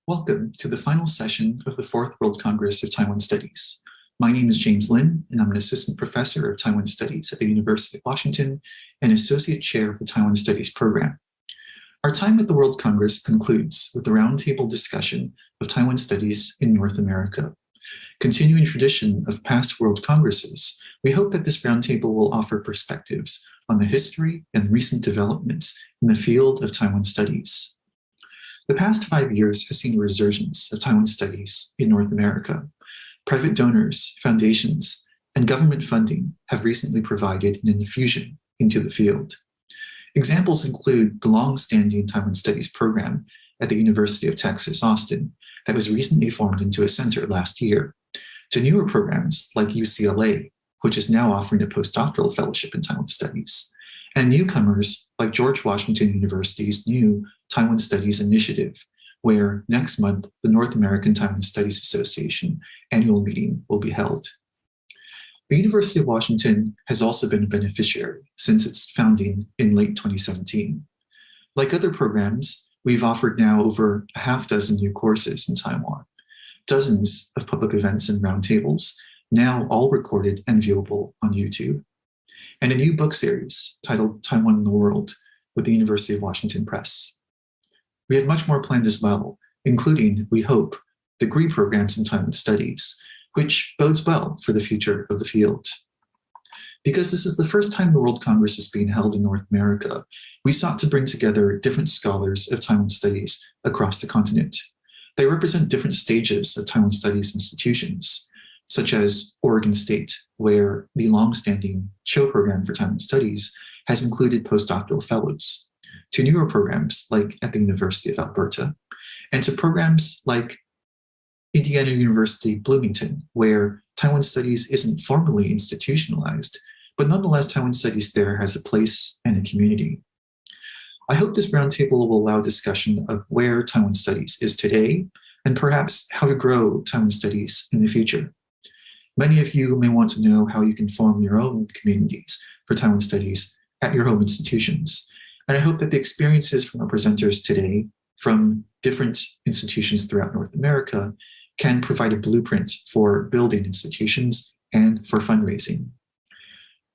Welcome to the final session of the Fourth World Congress of Taiwan Studies. My name is James Lin, and I'm an assistant professor of Taiwan Studies at the University of Washington and associate chair of the Taiwan Studies Program. Our time at the World Congress concludes with the roundtable discussion of Taiwan Studies in North America. Continuing tradition of past World Congresses, we hope that this roundtable will offer perspectives on the history and recent developments in the field of Taiwan Studies. The past 5 years has seen a resurgence of Taiwan Studies in North America. Private donors, foundations, and government funding have recently provided an infusion into the field. Examples include the long-standing Taiwan Studies Program at the University of Texas, Austin, that was recently formed into a center last year, to newer programs like UCLA, which is now offering a postdoctoral fellowship in Taiwan Studies, and newcomers like George Washington University's new Taiwan Studies Initiative, where next month the North American Taiwan Studies Association annual meeting will be held. The University of Washington has also been a beneficiary since its founding in late 2017. Like other programs, we've offered now over a half dozen new courses in Taiwan, dozens of public events and roundtables, now all recorded and viewable on YouTube, and a new book series titled Taiwan in the World with the University of Washington Press. We have much more planned as well, including, we hope, degree programs in Taiwan Studies, which bodes well for the future of the field. Because this is the first time the World Congress is being held in North America, we sought to bring together different scholars of Taiwan Studies across the continent. They represent different stages of Taiwan Studies institutions, such as Oregon State, where the long-standing Cho program for Taiwan Studies has included postdoctoral fellows, to newer programs like at the University of Alberta, and to programs like Indiana University Bloomington, where Taiwan Studies isn't formally institutionalized, but nonetheless Taiwan Studies there has a place and a community. I hope this roundtable will allow discussion of where Taiwan Studies is today, and perhaps how to grow Taiwan Studies in the future. Many of you may want to know how you can form your own communities for Taiwan Studies at your home institutions. And I hope that the experiences from our presenters today from different institutions throughout North America can provide a blueprint for building institutions and for fundraising.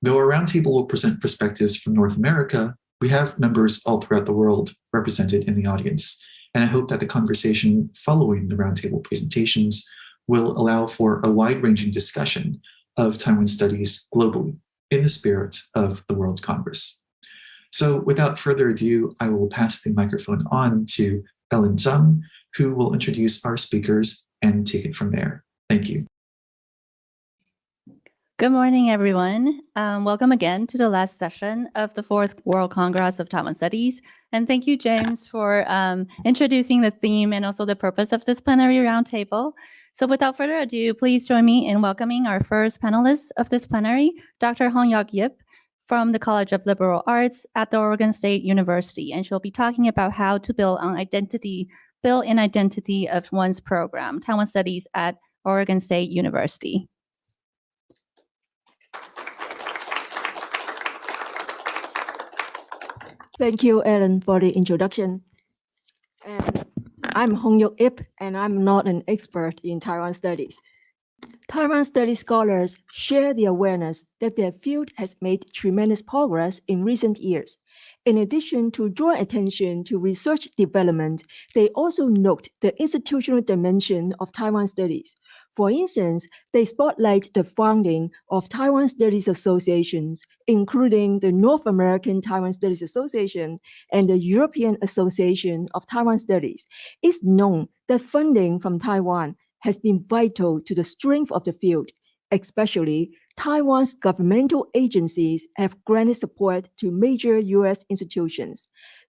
Though our roundtable will present perspectives from North America, we have members all throughout the world represented in the audience. And I hope that the conversation following the roundtable presentations will allow for a wide-ranging discussion of Taiwan Studies globally in the spirit of the World Congress. So without further ado, I will pass the microphone on to Ellen Zhang, who will introduce our speakers and take it from there. Thank you. Good morning, everyone. Welcome again to the last session of the Fourth World Congress of Taiwan Studies. And thank you, James, for introducing the theme and also the purpose of this plenary roundtable. So without further ado, please join me in welcoming our first panelist of this plenary, Dr. Hong-Yok Yip, from the College of Liberal Arts at the Oregon State University. And she'll be talking about how to build an identity of one's program, Taiwan Studies at Oregon State University. Thank you, Ellen, for the introduction. And I'm Hong-Yok Yip, and I'm not an expert in Taiwan studies. Taiwan studies scholars share the awareness that their field has made tremendous progress in recent years. In addition to draw attention to research development, they also note the institutional dimension of Taiwan studies. For instance, they spotlight the founding of Taiwan Studies Associations, including the North American Taiwan Studies Association and the European Association of Taiwan Studies. It's known that funding from Taiwan has been vital to the strength of the field. Especially, Taiwan's governmental agencies have granted support to major U.S. institutions.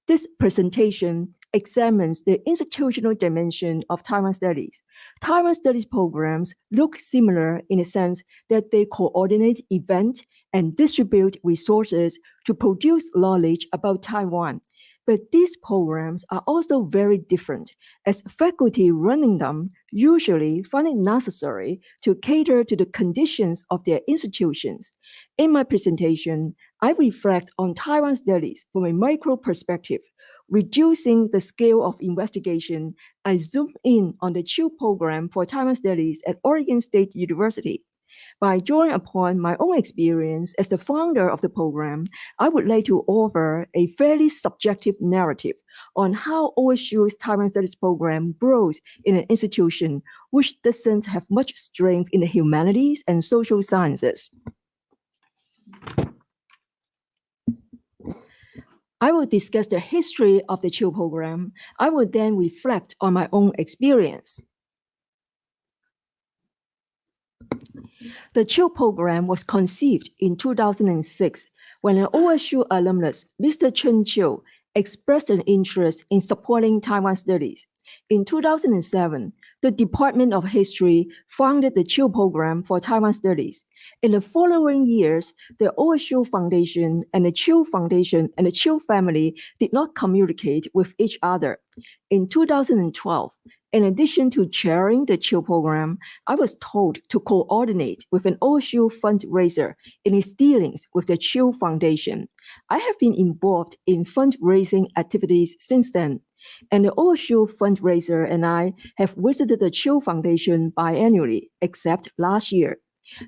This presentation examines the institutional dimension of Taiwan studies. Taiwan studies programs look similar in the sense that they coordinate events and distribute resources to produce knowledge about Taiwan. But these programs are also very different, as faculty running them usually find it necessary to cater to the conditions of their institutions. In my presentation, I reflect on Taiwan studies from a micro perspective. reducing the scale of investigation, I zoomed in on the CHILL program for Taiwan Studies at Oregon State University. By drawing upon my own experience as the founder of the program, I would like to offer a fairly subjective narrative on how OSU's Taiwan Studies program grows in an institution which doesn't have much strength in the humanities and social sciences. I will discuss the history of the CHILL program. I will then reflect on my own experience. The CHILL program was conceived in 2006 when an OSU alumnus, Mr. Chen Chiu, expressed an interest in supporting Taiwan studies. In 2007, the Department of History founded the CHILL program for Taiwan studies. In the following years, the OSU Foundation and the CHILL Foundation and the CHILL family did not communicate with each other. In 2012, in addition to chairing the CHILL program, I was told to coordinate with an OSU fundraiser in its dealings with the CHILL Foundation. I have been involved in fundraising activities since then, and the OSU fundraiser and I have visited the CHILL Foundation biannually, except last year.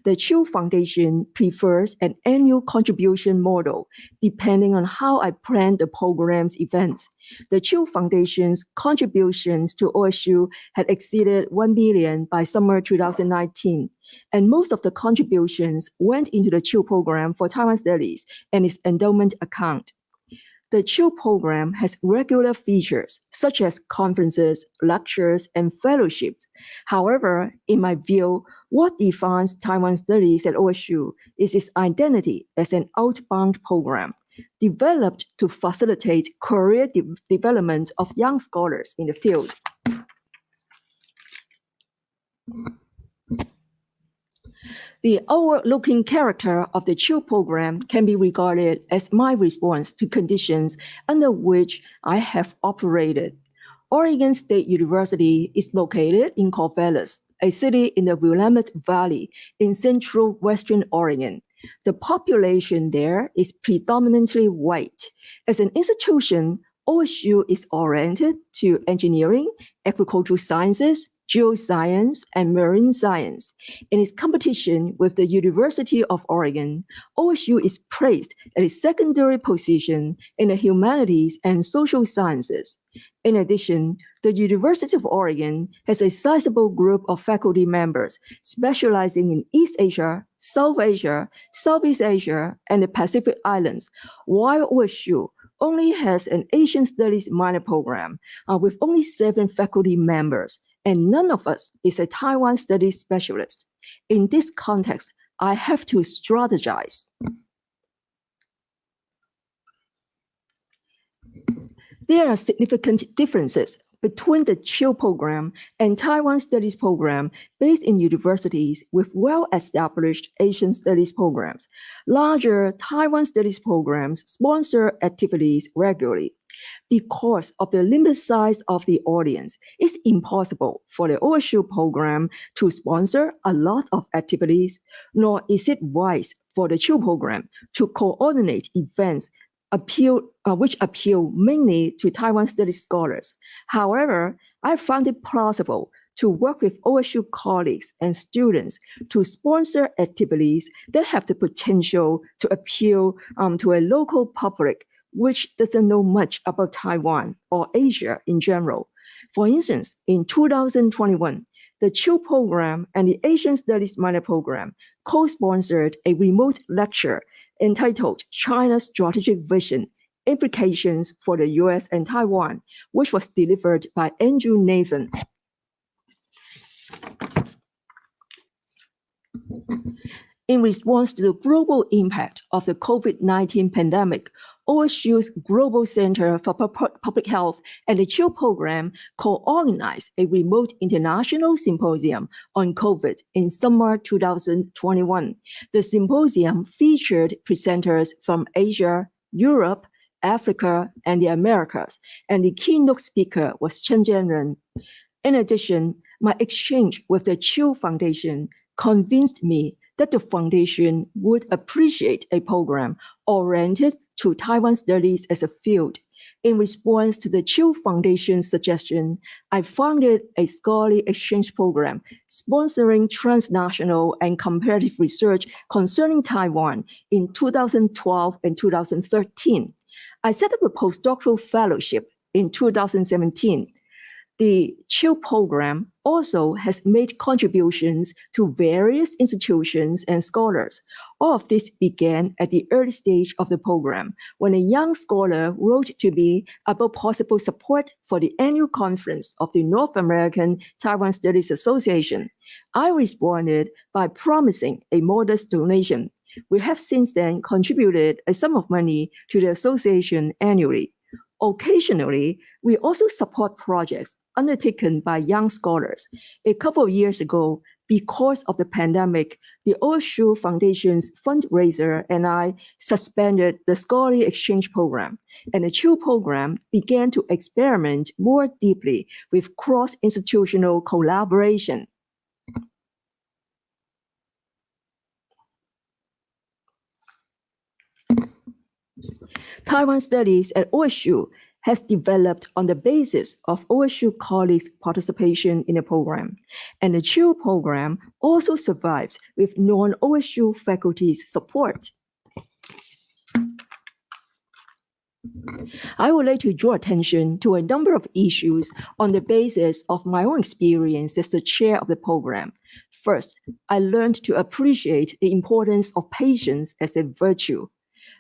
The CHILL Foundation prefers an annual contribution model, depending on how I plan the program's events. The CHILL Foundation's contributions to OSU had exceeded 1 billion by summer 2019, and most of the contributions went into the CHILL program for Taiwan Studies and its endowment account. The CHILL program has regular features such as conferences, lectures, and fellowships. However, in my view, what defines Taiwan Studies at OSU is its identity as an outbound program, developed to facilitate career development of young scholars in the field. The outward-looking character of the CHILL program can be regarded as my response to conditions under which I have operated. Oregon State University is located in Corvallis, a city in the Willamette Valley in central Western Oregon. The population there is predominantly white. As an institution, OSU is oriented to engineering, agricultural sciences, geoscience, and marine science. In its competition with the University of Oregon, OSU is placed at a secondary position in the humanities and social sciences. In addition, the University of Oregon has a sizable group of faculty members specializing in East Asia, South Asia, Southeast Asia, and the Pacific Islands, while OSU only has an Asian Studies minor program with only 7 faculty members, and none of us is a Taiwan Studies specialist. In this context, I have to strategize. There are significant differences between the CHILL program and Taiwan Studies program based in universities with well-established Asian Studies programs. Larger Taiwan Studies programs sponsor activities regularly. Because of the limited size of the audience, it's impossible for the OSU program to sponsor a lot of activities, nor is it wise for the CHILL program to coordinate events which appeal mainly to Taiwan Studies scholars. However, I found it plausible to work with OSU colleagues and students to sponsor activities that have the potential to appeal to a local public which doesn't know much about Taiwan or Asia in general. For instance, in 2021, the CHILL program and the Asian Studies minor program co-sponsored a remote lecture entitled China's Strategic Vision, Implications for the US and Taiwan, which was delivered by Andrew Nathan. In response to the global impact of the COVID-19 pandemic, OSU's Global Center for Public Health and the CHILL program co-organized a remote international symposium on COVID in summer 2021. The symposium featured presenters from Asia, Europe, Africa, and the Americas, and the keynote speaker was Chen Jianren. In addition, my exchange with the CHILL Foundation convinced me that the foundation would appreciate a program oriented to Taiwan Studies as a field. In response to the Chiu Foundation's suggestion, I founded a scholarly exchange program sponsoring transnational and comparative research concerning Taiwan in 2012 and 2013. I set up a postdoctoral fellowship in 2017. The Chiu program also has made contributions to various institutions and scholars. All of this began at the early stage of the program when a young scholar wrote to me about possible support for the annual conference of the North American Taiwan Studies Association. I responded by promising a modest donation. We have since then contributed a sum of money to the association annually. Occasionally, we also support projects undertaken by young scholars. A couple of years ago, because of the pandemic, the OSU Foundation's fundraiser and I suspended the scholarly exchange program, and the Chiu program began to experiment more deeply with cross-institutional collaboration. Taiwan Studies at OSU has developed on the basis of OSU colleagues' participation in the program, and the Chiu program also survives with non-OSU faculty's support. I would like to draw attention to a number of issues on the basis of my own experience as the chair of the program. First, I learned to appreciate the importance of patience as a virtue.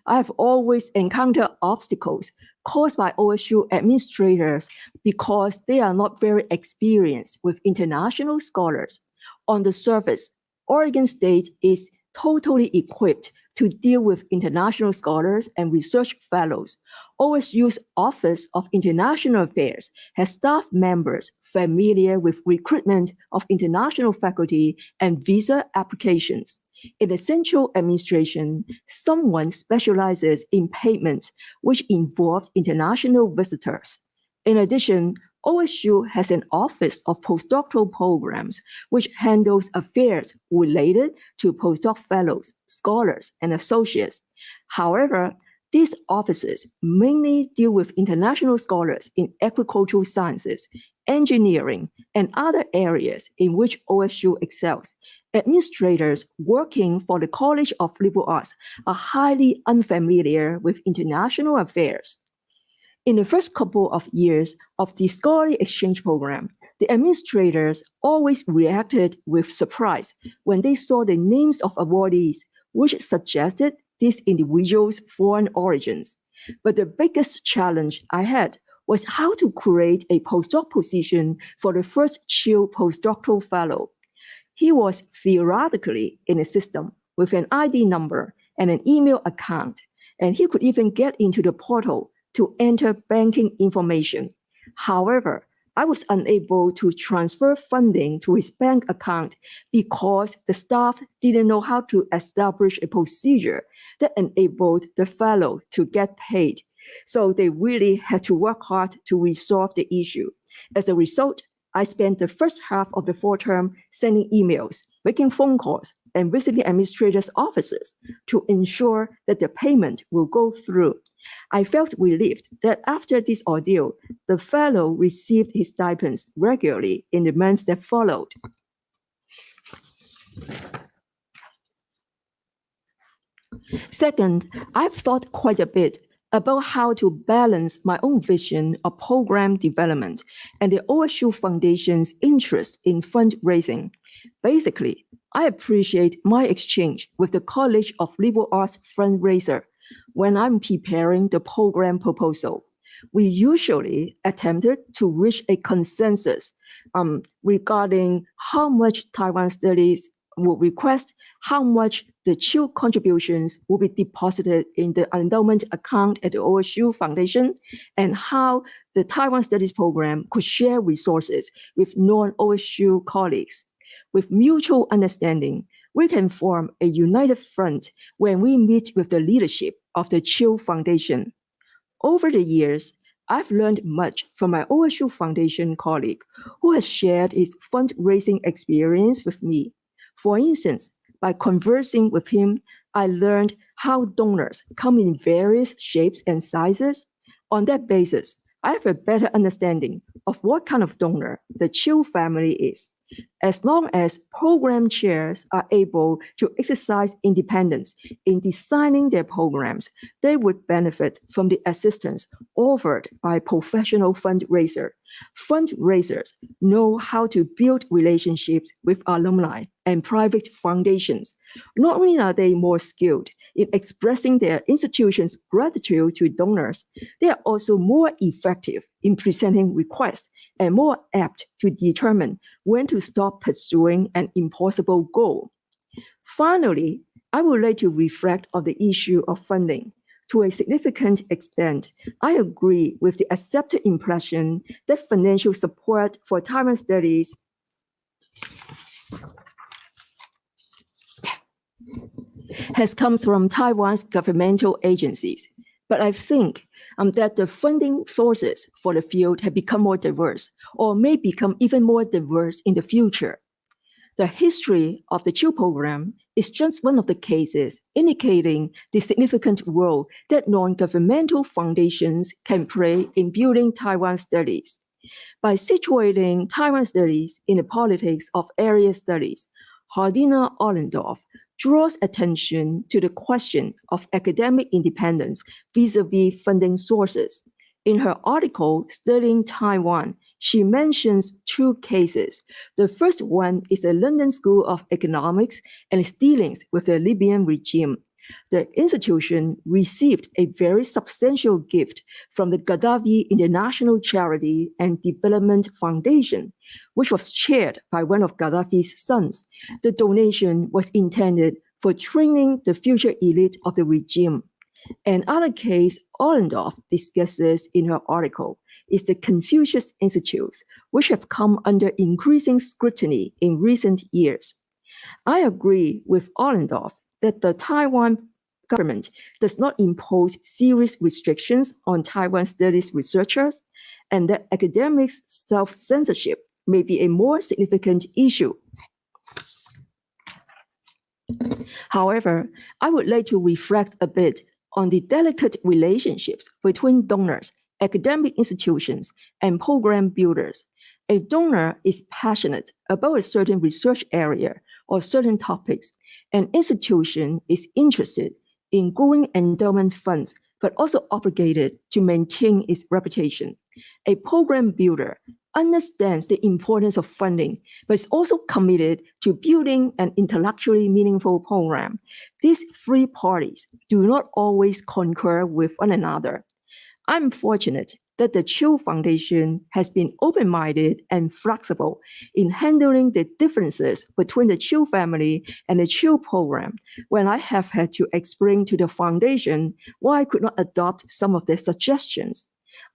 I have always encountered obstacles caused by OSU administrators because they are not very experienced with international scholars. On the surface, Oregon State is totally equipped to deal with international scholars and research fellows. OSU's Office of International Affairs has staff members familiar with recruitment of international faculty and visa applications. In the central administration, someone specializes in payments, which involves international visitors. In addition, OSU has an Office of Postdoctoral Programs, which handles affairs related to postdoc fellows, scholars, and associates. However, these offices mainly deal with international scholars in agricultural sciences, engineering, and other areas in which OSU excels. Administrators working for the College of Liberal Arts are highly unfamiliar with international affairs. In the first couple of years of the scholarly exchange program, the administrators always reacted with surprise when they saw the names of awardees, which suggested these individuals' foreign origins. But the biggest challenge I had was how to create a postdoc position for the first Chiu postdoctoral fellow. He was theoretically in a system with an ID number and an email account, and he could even get into the portal to enter banking information. However, I was unable to transfer funding to his bank account because the staff didn't know how to establish a procedure that enabled the fellow to get paid. So they really had to work hard to resolve the issue. As a result, I spent the first half of the fall term sending emails, making phone calls, and visiting administrators' offices to ensure that the payment will go through. I felt relieved that after this ordeal, the fellow received his stipends regularly in the months that followed. Second, I've thought quite a bit about how to balance my own vision of program development and the OSU Foundation's interest in fundraising. Basically, I appreciate my exchange with the College of Liberal Arts fundraiser when I'm preparing the program proposal. We usually attempted to reach a consensus regarding how much Taiwan Studies would request, how much the Chiu contributions will be deposited in the endowment account at the OSU Foundation, and how the Taiwan Studies Program could share resources with non-OSU colleagues. With mutual understanding, we can form a united front when we meet with the leadership of the Chiu Foundation. Over the years, I've learned much from my OSU Foundation colleague who has shared his fundraising experience with me. For instance, by conversing with him, I learned how donors come in various shapes and sizes. On that basis, I have a better understanding of what kind of donor the Chiu family is. As long as program chairs are able to exercise independence in designing their programs, they would benefit from the assistance offered by professional fundraisers. Fundraisers know how to build relationships with alumni and private foundations. Not only are they more skilled in expressing their institution's gratitude to donors, they are also more effective in presenting requests and more apt to determine when to stop pursuing an impossible goal. Finally, I would like to reflect on the issue of funding. To a significant extent, I agree with the accepted impression that financial support for Taiwan studies has come from Taiwan's governmental agencies. But I think that the funding sources for the field have become more diverse, or may become even more diverse in the future. The history of the Chiu program is just one of the cases indicating the significant role that non-governmental foundations can play in building Taiwan studies. By situating Taiwan studies in the politics of area studies, Hardina Ollendorf draws attention to the question of academic independence vis-a-vis funding sources. In her article, Studying Taiwan, she mentions two cases. The first one is the London School of Economics and its dealings with the Libyan regime. The institution received a very substantial gift from the Gaddafi International Charity and Development Foundation, which was chaired by one of Gaddafi's sons. The donation was intended for training the future elite of the regime. Another case Ollendorf discusses in her article is the Confucius Institutes, which have come under increasing scrutiny in recent years. I agree with Ollendorf that the Taiwan government does not impose serious restrictions on Taiwan studies researchers, and that academics' self-censorship may be a more significant issue. However, I would like to reflect a bit on the delicate relationships between donors, academic institutions, and program builders. A donor is passionate about a certain research area or certain topics. An institution is interested in growing endowment funds, but also obligated to maintain its reputation. A program builder understands the importance of funding, but is also committed to building an intellectually meaningful program. These three parties do not always concur with one another. I'm fortunate that the Chiu Foundation has been open-minded and flexible in handling the differences between the Chiu family and the Chiu program when I have had to explain to the foundation why I could not adopt some of their suggestions.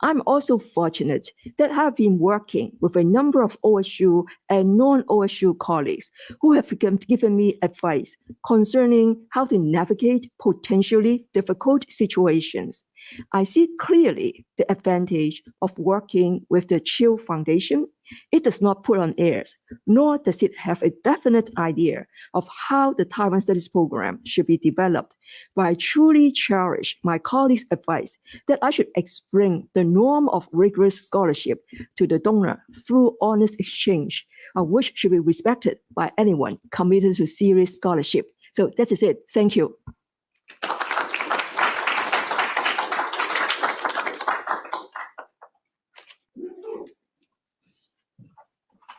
I'm also fortunate that I have been working with a number of OSU and non-OSU colleagues who have given me advice concerning how to navigate potentially difficult situations. I see clearly the advantage of working with the Chiu Foundation. It does not put on airs, nor does it have a definite idea of how the Taiwan Studies program should be developed. But I truly cherish my colleagues' advice that I should explain the norm of rigorous scholarship to the donor through honest exchange, which should be respected by anyone committed to serious scholarship. So that is it. Thank you.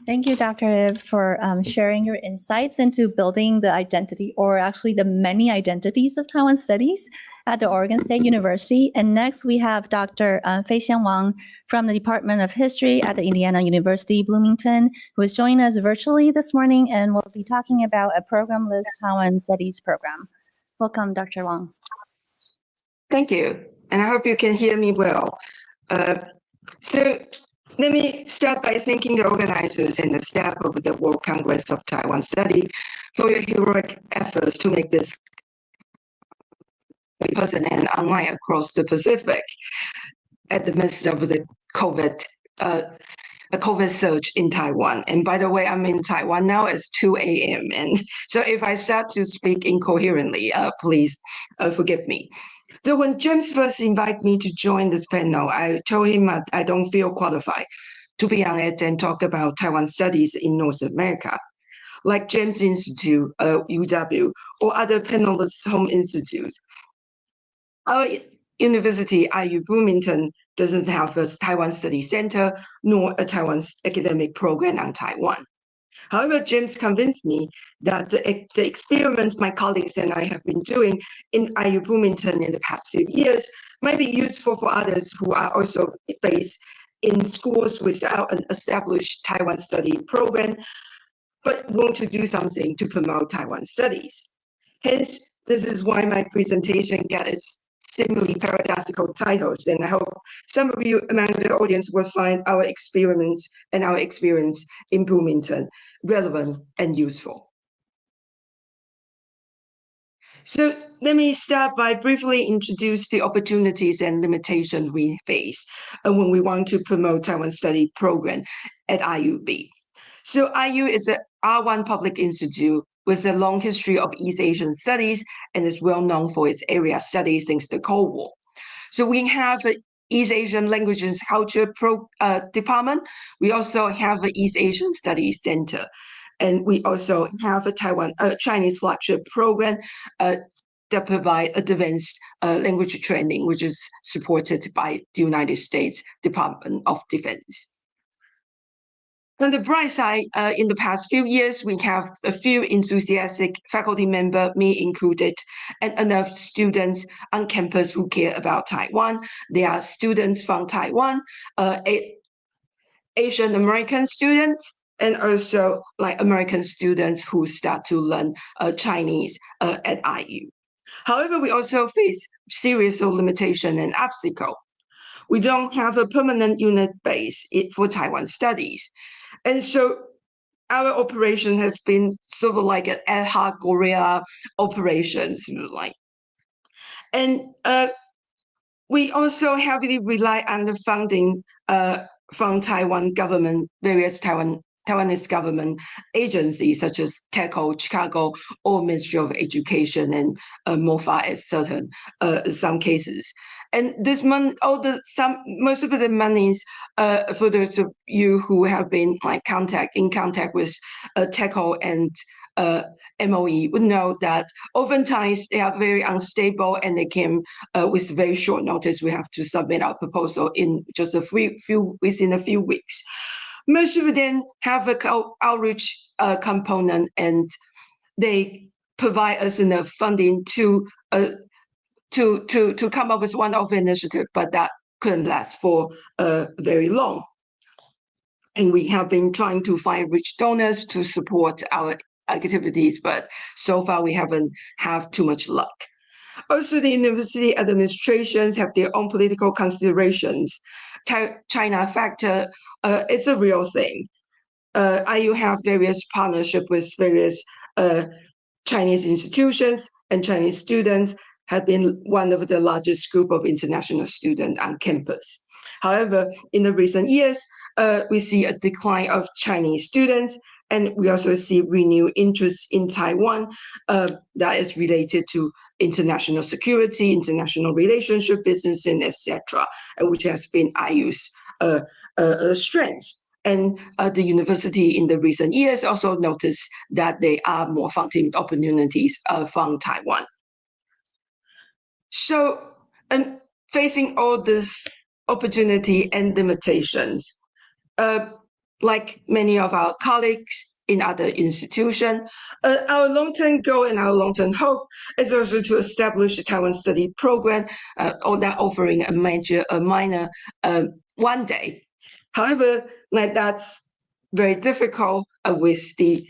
Thank you, Dr. Ib, for sharing your insights into building the identity, or actually the many identities of Taiwan studies at the Oregon State University. And next we have Dr. Feixian Wang from the Department of History at the Indiana University, Bloomington, who is joining us virtually this morning and will be talking about a Programless Taiwan Studies program. Welcome, Dr. Wang. Thank you, and I hope you can hear me well. So let me start by thanking the organizers and the staff of the World Congress of Taiwan Studies for your heroic efforts to make this in person and online across the Pacific at the midst of the COVID surge in Taiwan. And by the way, I'm in Taiwan now. It's 2 a.m. And so if I start to speak incoherently, please forgive me. So when James first invited me to join this panel, I told him I don't feel qualified to be on it and talk about Taiwan studies in North America, like James Institute, UW, or other panelists' home institutes. Our university, IU Bloomington, doesn't have a Taiwan Study Center nor a Taiwan academic program on Taiwan. However, James convinced me that the experiments my colleagues and I have been doing in IU Bloomington in the past few years might be useful for others who are also based in schools without an established Taiwan study program, but want to do something to promote Taiwan studies. Hence, this is why my presentation got its seemingly paradoxical titles, and I hope some of you among the audience will find our experiments and our experience in Bloomington relevant and useful. So let me start by briefly introduce the opportunities and limitations we face when we want to promote Taiwan study program at IUB. So IU is an R1 public institute with a long history of East Asian studies and is well known for its area studies since the Cold War. So we have an East Asian Languages Culture department. We also have an East Asian Studies Center. And we also have a Chinese flagship program that provide advanced language training, which is supported by the United States Department of Defense. On the bright side, in the past few years, we have a few enthusiastic faculty members, me included, and enough students on campus who care about Taiwan. They are students from Taiwan, Asian American students, and also like American students who start to learn Chinese at IU. However, we also face serious limitation and obstacle. We don't have a permanent unit base for Taiwan studies. And so our operation has been sort of like an ad hoc guerrilla operations, and we also heavily rely on the funding from Taiwan government, various Taiwanese government agencies such as TECO, Chicago, or Ministry of Education, and MOFA at some cases. And this month, most of the monies for those of you who have been in contact with TECO and MOE would know that oftentimes they are very unstable and they came with very short notice. We have to submit our proposal in just within a few weeks. Most of them have a outreach component, and they provide us enough funding to come up with one-off initiative, but that couldn't last for very long. And we have been trying to find rich donors to support our activities, but so far we haven't had too much luck. Also, the university administrations have their own political considerations. China factor is a real thing. IU have various partnership with various Chinese institutions, and Chinese students have been one of the largest group of international students on campus. However, in the recent years, we see a decline of Chinese students, and we also see renewed interest in Taiwan that is related to international security, international relationship, business, and etc., which has been IU's strength. And the university in the recent years also noticed that there are more funding opportunities from Taiwan. So, facing all this opportunity and limitations, like many of our colleagues in other institutions, our long-term goal and our long-term hope is also to establish a Taiwan study program, or that offering a minor one day. However, that's very difficult with the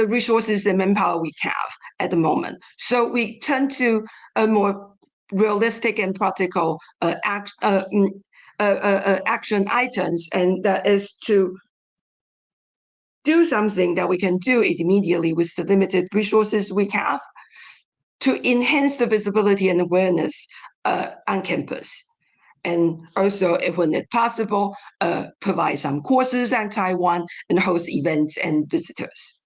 resources and manpower we have at the moment. So we turn to a more realistic and practical action items, and that is to do something that we can do immediately with the limited resources we have to enhance the visibility and awareness on campus. And also, if when it's possible, provide some courses on Taiwan and host events and visitors.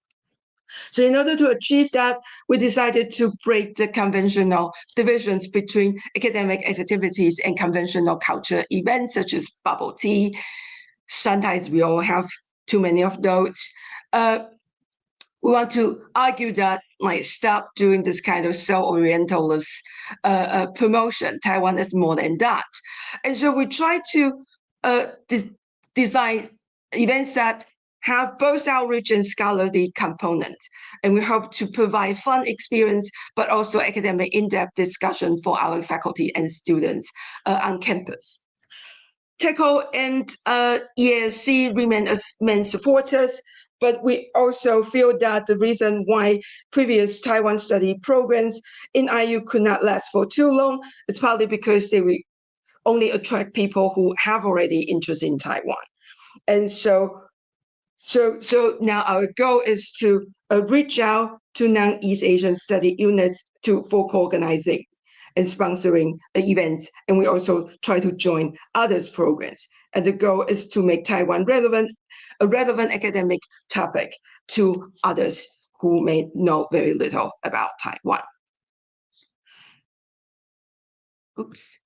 So in order to achieve that, we decided to break the conventional divisions between academic activities and conventional culture events such as bubble tea. Sometimes we all have too many of those. We want to argue that stop doing this kind of self-orientalist promotion. Taiwan is more than that. And so we try to design events that have both outreach and scholarly components. And we hope to provide fun experience, but also academic in-depth discussion for our faculty and students on campus. TECO and ESC remain as main supporters, but we also feel that the reason why previous Taiwan study programs in IU could not last for too long is partly because they will only attract people who have already interest in Taiwan. And so now our goal is to reach out to non-East Asian study units for co-organizing and sponsoring events. And we also try to join others' programs. And the goal is to make Taiwan a relevant academic topic to others who may know very little about Taiwan. Oops.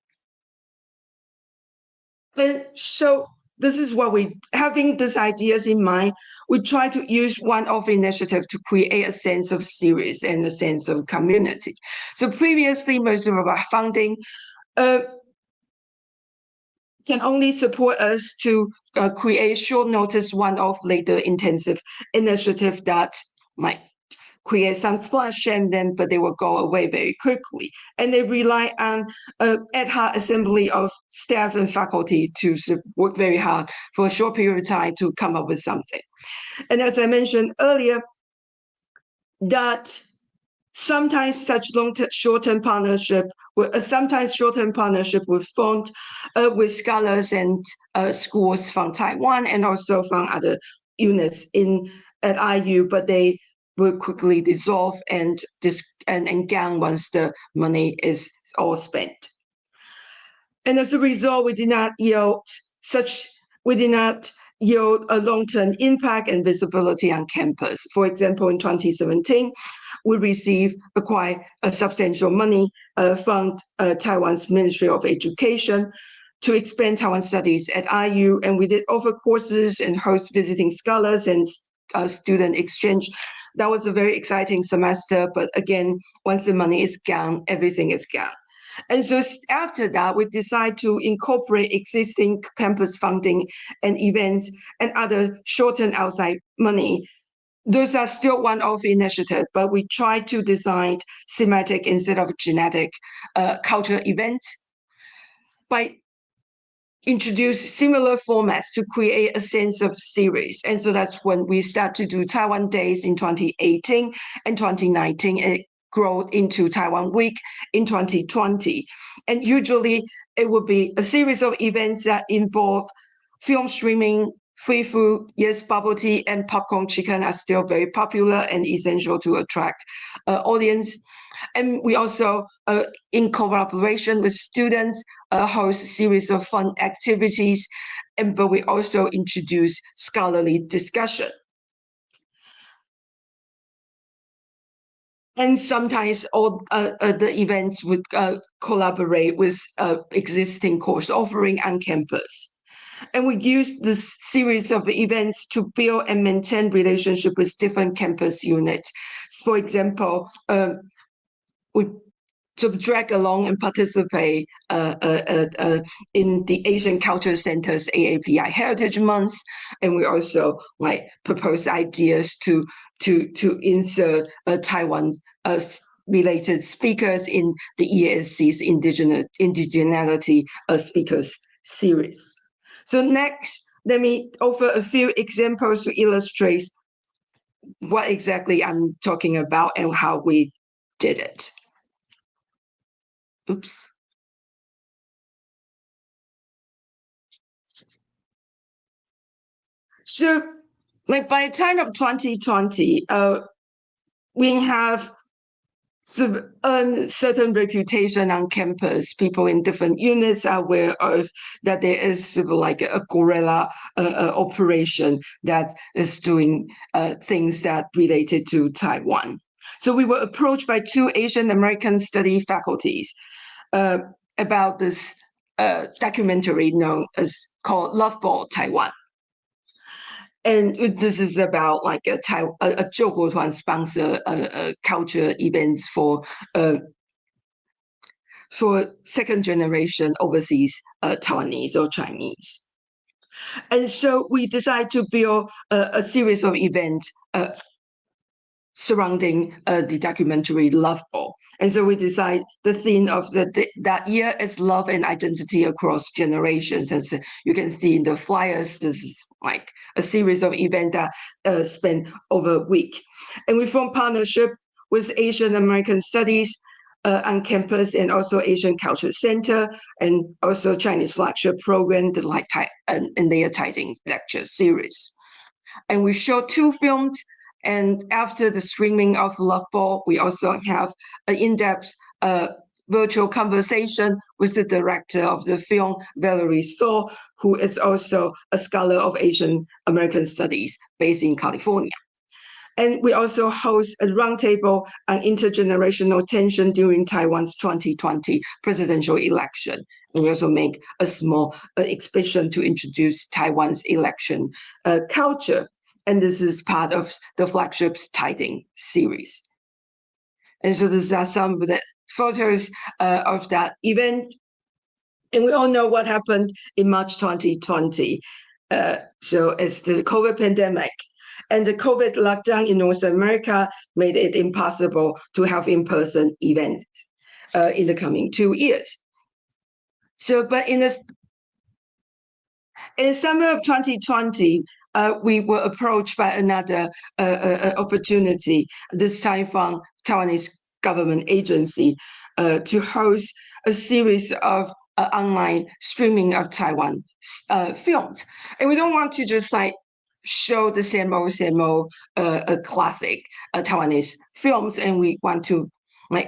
And so this is what having these ideas in mind, we try to use one-off initiative to create a sense of series and a sense of community. So previously, most of our funding can only support us to create short notice one-off later intensive initiative that might create some splash but they will go away very quickly. And they rely on ad hoc assembly of staff and faculty to work very hard for a short period of time to come up with something. And as I mentioned earlier, that sometimes such short-term partnership with formed with scholars and schools from Taiwan and also from other units at IU, but they will quickly dissolve and gone once the money is all spent. And as a result, we did not yield a long-term impact and visibility on campus. For example, in 2017, we received quite a substantial money from Taiwan's Ministry of Education to expand Taiwan studies at IU, and we did offer courses and host visiting scholars and student exchange. That was a very exciting semester, but again, once the money is gone, everything is gone. And so after that, we decide to incorporate existing campus funding and events and other short-term outside money. Those are still one-off initiatives, but we try to design thematic instead of genetic culture events by introduce similar formats to create a sense of series. And so that's when we start to do Taiwan Days in 2018 and 2019. It growth into Taiwan Week in 2020. And usually it would be a series of events that involve film streaming, free food. Yes, bubble tea and popcorn chicken are still very popular and essential to attract audience. And we also, in collaboration with students, host a series of fun activities, but we also introduce scholarly discussion. And sometimes all the events would collaborate with existing course offering on campus. And we use this series of events to build and maintain relationship with different campus units. For example, we drag along and participate in the Asian Culture Center's AAPI Heritage Month, and we also propose ideas to insert Taiwan related speakers in the ESC's indigeneity speakers series. So next, let me offer a few examples to illustrate what exactly I'm talking about and how we did it. Oops. So, by the time of 2020, we have certain reputation on campus. People in different units are aware of that there is sort of like a guerrilla operation that is doing things that related to Taiwan. So we were approached by 2 Asian American study faculties about this documentary known as called Loveball Taiwan. And this is about like a 救国团 sponsor culture events for second generation overseas Taiwanese or Chinese. And so we decided to build a series of events surrounding the documentary Loveball. And so we decide the theme of that year is love and identity across generations. As you can see in the flyers, this is like a series of events that span over a week. And we form partnership with Asian American Studies on campus and also Asian Culture Center and also Chinese flagship program, and their Titan lecture series. And we show 2 films. And after the streaming of Loveball, we also have an in-depth virtual conversation with the director of the film, Valerie So, who is also a scholar of Asian American Studies based in California. And we also host a roundtable on intergenerational tension during Taiwan's 2020 presidential election. And we also make a small exhibition to introduce Taiwan's election culture. And this is part of the flagship's Titan series. And so these are some of the photos of that event. And we all know what happened in March 2020. So it's the COVID pandemic. And the COVID lockdown in North America made it impossible to have in-person events in the coming 2 years. So, but in summer of 2020, we were approached by another opportunity, this time from Taiwanese government agency, to host a series of online streaming of Taiwan films. And we don't want to just like show the same old classic Taiwanese films, and we want to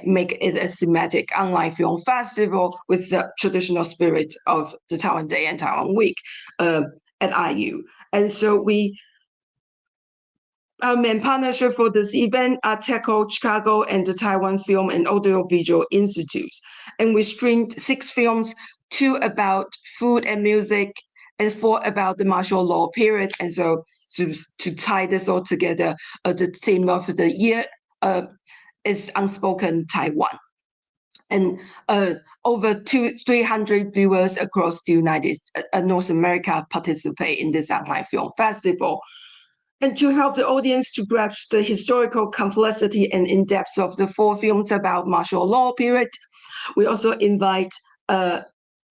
make it a thematic online film festival with the traditional spirit of the Taiwan Day and Taiwan Week at IU. And so our main partnership for this event are TECO Chicago and the Taiwan Film and Audiovisual Institutes. And we streamed 6 films, 2 about food and music, and 4 about the martial law period. And so to tie this all together, the theme of the year is Unspoken Taiwan. And over 300 viewers across the North America participate in this online film festival. And to help the audience to grasp the historical complexity and in-depth of the 4 films about martial law period, we also invite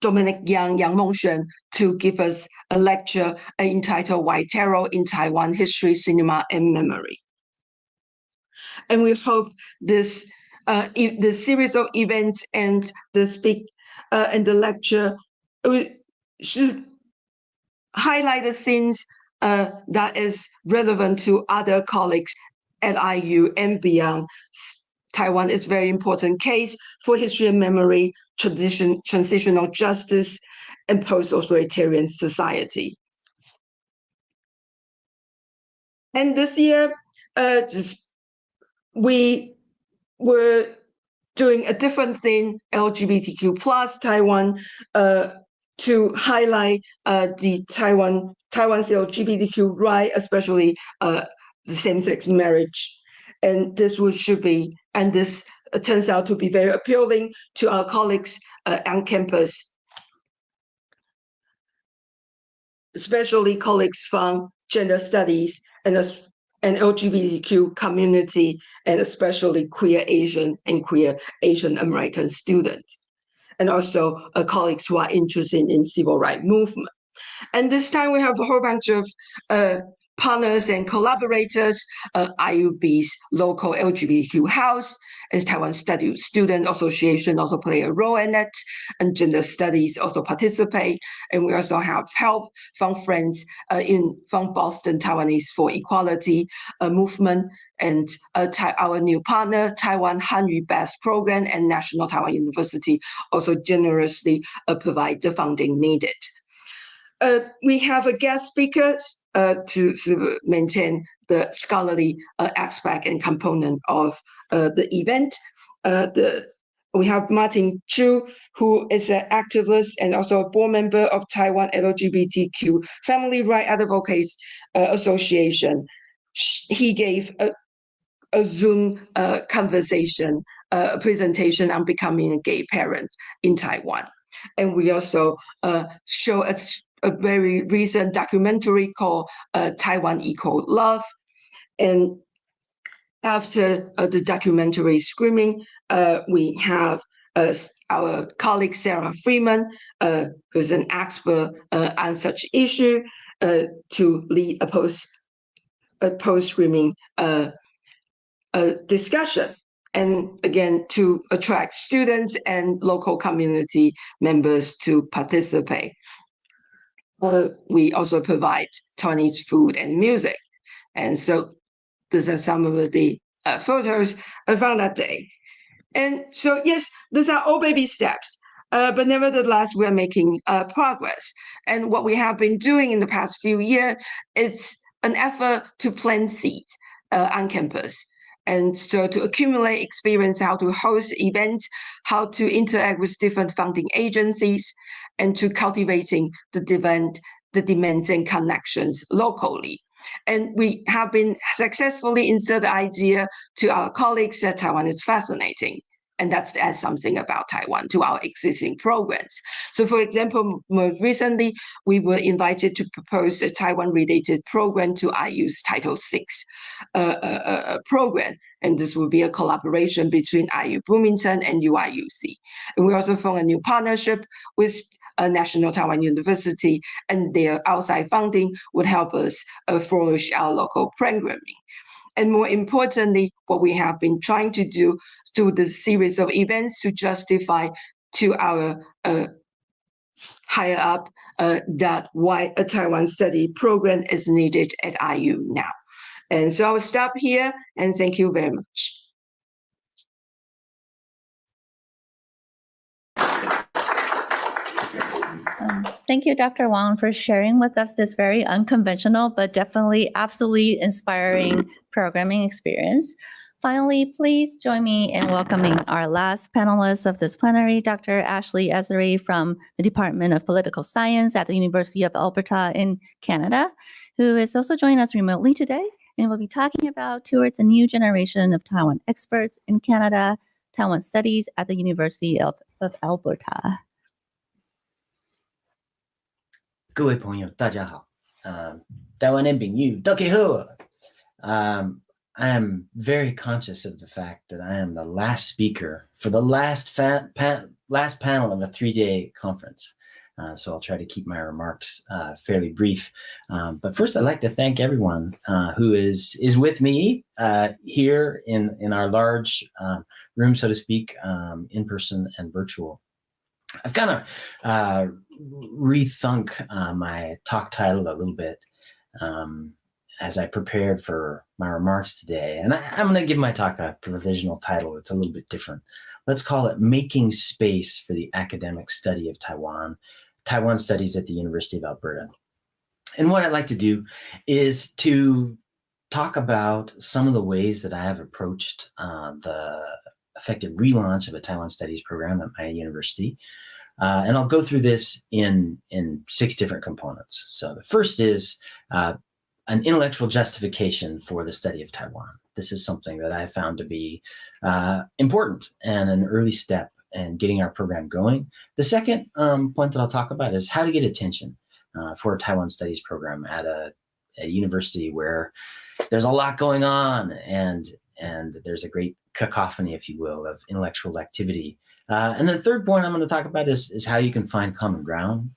Dominic Yang Mengxuan to give us a lecture entitled White Terror in Taiwan History, Cinema, and Memory. And we hope this the series of events and the lecture should highlight the things that is relevant to other colleagues at IU and beyond. Taiwan is a very important case for history and memory, transitional justice, and post-authoritarian society. And this year, we were doing a different thing, LGBTQ plus Taiwan, to highlight the Taiwan's LGBTQ right, especially the same-sex marriage. And this turns out to be very appealing to our colleagues on campus, especially colleagues from gender studies and LGBTQ community, and especially queer Asian and queer Asian American students, and also colleagues who are interested in civil rights movement. And this time we have a whole bunch of partners and collaborators, IUB's local LGBTQ house, as Taiwan Studies Student Association also play a role in it, and gender studies also participate. And we also have help from friends from Boston Taiwanese for Equality movement, and our new partner, Taiwan Hanyu Best Program and National Taiwan University also generously provide the funding needed. We have a guest speaker to maintain the scholarly aspect and component of the event. We have Martin Chu, who is an activist and also a board member of Taiwan LGBTQ Family Right Advocates Association. He gave a Zoom presentation on becoming a gay parent in Taiwan. And we also show a very recent documentary called Taiwan Equal Love. And after the documentary screening, we have our colleague Sarah Freeman, who's an expert on such issue, to lead a post-screening discussion. And again, to attract students and local community members to participate. We also provide Taiwanese food and music. And so these are some of the photos from that day. And so, yes, these are all baby steps. But nevertheless, we're making progress. And what we have been doing in the past few years, it's an effort to plant seeds on campus. And so to accumulate experience, how to host events, how to interact with different funding agencies, and to cultivating the demands and connections locally. And we have been successfully insert the idea to our colleagues that Taiwan is fascinating. And that's to add something about Taiwan to our existing programs. So for example, most recently, we were invited to propose a Taiwan-related program to IU's Title VI program. And this will be a collaboration between IU Bloomington and UIUC. And we also formed a new partnership with National Taiwan University, and their outside funding would help us flourish our local programming. And more importantly, what we have been trying to do through this series of events to justify to our higher up that why a Taiwan study program is needed at IU now. And so I will stop here and thank you very much. Thank you, Dr. Wang, for sharing with us this very unconventional, but definitely absolutely inspiring programming experience. Finally, please join me in welcoming our last panelist of this plenary, Dr. Ashley Ezery from the Department of Political Science at the University of Alberta in Canada, who is also joining us remotely today and will be talking about Towards a New Generation of Taiwan Experts in Canada, Taiwan Studies at the University of Alberta. 各位朋友，大家好。台湾的朋友，大家好。I am very conscious of the fact that I am the last speaker for the last panel of a 3-day conference. So I'll try to keep my remarks fairly brief. But first, I'd like to thank everyone who is with me here in our large room, so to speak, in person and virtual. I've kind of rethunk my talk title a little bit as I prepared for my remarks today. And I'm going to give my talk a provisional title. It's a little bit different. Let's call it Making Space for the Academic Study of Taiwan, Taiwan Studies at the University of Alberta. And what I'd like to do is to talk about some of the ways that I have approached the effective relaunch of a Taiwan Studies program at my university. And I'll go through this in 6 different components. So the first is an intellectual justification for the study of Taiwan. This is something that I found to be important and an early step in getting our program going. The second point that I'll talk about is how to get attention for a Taiwan Studies program at a university where there's a lot going on and there's a great cacophony, if you will, of intellectual activity. And the third point I'm going to talk about is how you can find common ground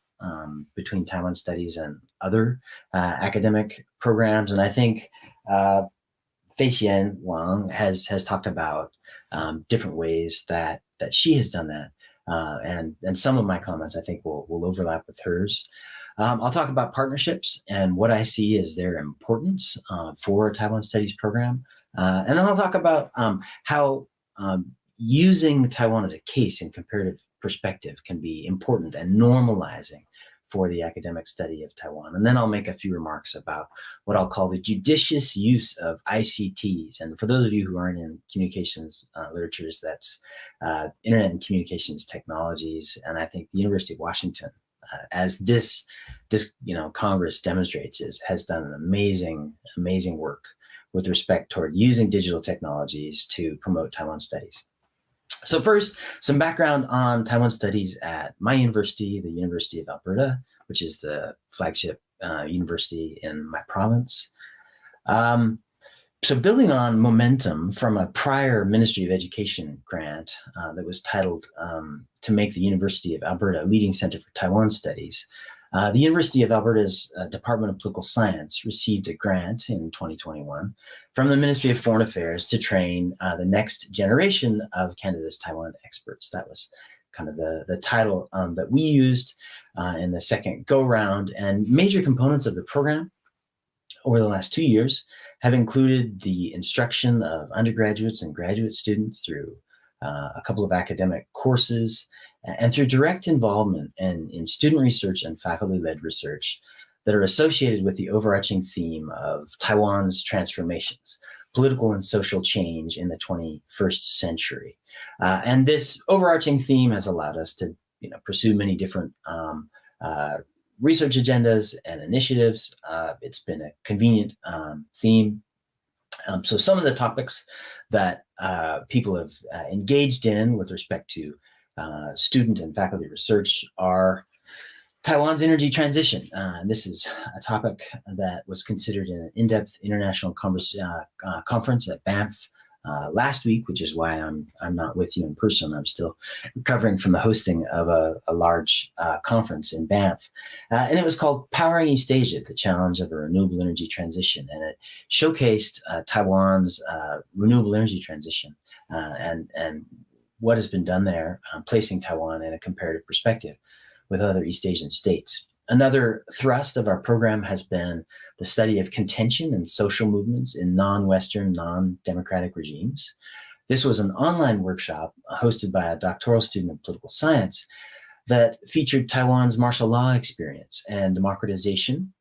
between Taiwan Studies and other academic programs. And I think Fei Xian Wang has talked about different ways that she has done that. And some of my comments, I think, will overlap with hers. I'll talk about partnerships and what I see as their importance for a Taiwan Studies program. And then I'll talk about how using Taiwan as a case in comparative perspective can be important and normalizing for the academic study of Taiwan. And then I'll make a few remarks about what I'll call the judicious use of ICTs. And for those of you who aren't in communications literatures, that's Internet and Communications Technologies. And I think the University of Washington, as this Congress demonstrates, has done an amazing work with respect toward using digital technologies to promote Taiwan studies. So first, some background on Taiwan Studies at my university, the University of Alberta, which is the flagship university in my province. So building on momentum from a prior Ministry of Education grant that was titled to make the University of Alberta a leading center for Taiwan studies, the University of Alberta's Department of Political Science received a grant in 2021 from the Ministry of Foreign Affairs to train the next generation of Canada's Taiwan experts. That was kind of the title that we used in the second go-round. And major components of the program over the last 2 years have included the instruction of undergraduates and graduate students through a couple of academic courses, and through direct involvement in student research and faculty-led research that are associated with the overarching theme of Taiwan's transformations, political and social change in the 21st century. And this overarching theme has allowed us to pursue many different research agendas and initiatives. It's been a convenient theme. So some of the topics that people have engaged in with respect to student and faculty research are Taiwan's energy transition. This is a topic that was considered in an in-depth international conference at Banff last week, which is why I'm not with you in person. I'm still recovering from the hosting of a large conference in Banff. And it was called Powering East Asia, the Challenge of a Renewable Energy Transition. And it showcased Taiwan's renewable energy transition and what has been done there, placing Taiwan in a comparative perspective with other East Asian states. Another thrust of our program has been the study of contention and social movements in non-Western, non-democratic regimes. This was an online workshop hosted by a doctoral student of political science that featured Taiwan's martial law experience and democratization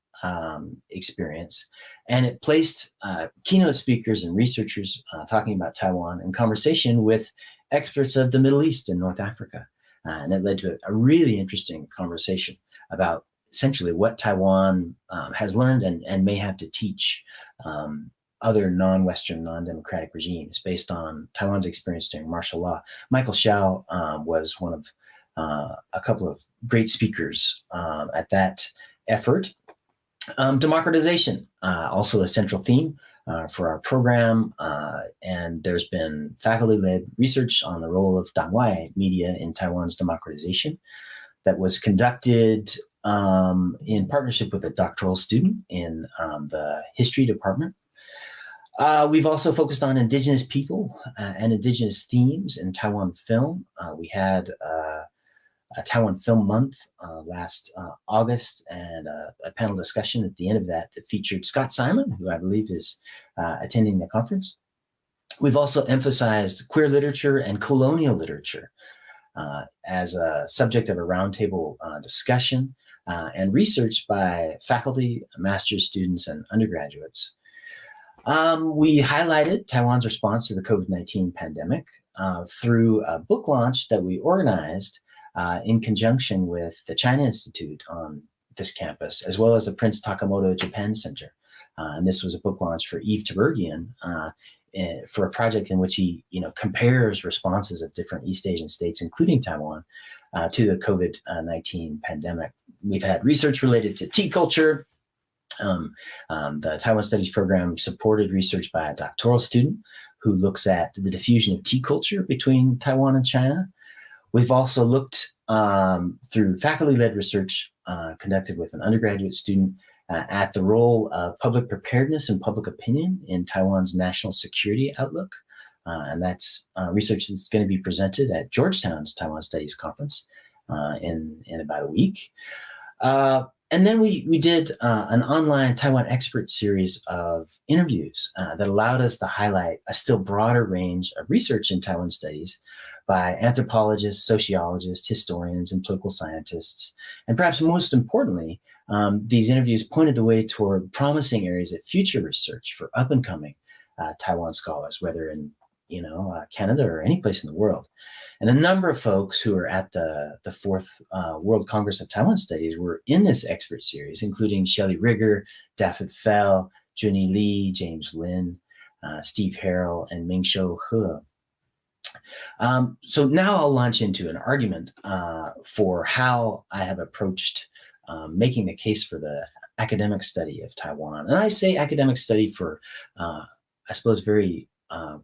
experience. And it placed keynote speakers and researchers talking about Taiwan in conversation with experts of the Middle East and North Africa. And it led to a really interesting conversation about essentially what Taiwan has learned and may have to teach other non-Western, non-democratic regimes based on Taiwan's experience during martial law. Michael Xiao was one of a couple of great speakers at that effort. Democratization, also a central theme for our program, and there's been faculty-led research on the role of Dangwai media in Taiwan's democratization that was conducted in partnership with a doctoral student in the history department. We've also focused on Indigenous people and Indigenous themes in Taiwan film. We had a Taiwan Film Month last August, and a panel discussion at the end of that featured Scott Simon, who I believe is attending the conference. We've also emphasized queer literature and colonial literature as a subject of a roundtable discussion and research by faculty, master's students, and undergraduates. We highlighted Taiwan's response to the COVID-19 pandemic through a book launch that we organized in conjunction with the China Institute on this campus, as well as the Prince Takamoto Japan Center. And this was a book launch for Yves Tabergian for a project in which he compares responses of different East Asian states, including Taiwan, to the COVID-19 pandemic. We've had research related to tea culture. The Taiwan Studies Program supported research by a doctoral student who looks at the diffusion of tea culture between Taiwan and China. We've also looked through faculty-led research conducted with an undergraduate student at the role of public preparedness and public opinion in Taiwan's national security outlook. And that's research that's going to be presented at Georgetown's Taiwan Studies Conference in about a week. And then we did an online Taiwan expert series of interviews that allowed us to highlight a still broader range of research in Taiwan studies by anthropologists, sociologists, historians, and political scientists. And perhaps most importantly, these interviews pointed the way toward promising areas of future research for up-and-coming Taiwan scholars, whether in Canada or any place in the world. And a number of folks who are at the Fourth World Congress of Taiwan Studies were in this expert series, including Shelley Rigger, Dafford Fell, Junyi Lee, James Lin, Steve Harrell, and Ming-Shou He. So now I'll launch into an argument for how I have approached making the case for the academic study of Taiwan. And I say academic study for, I suppose, very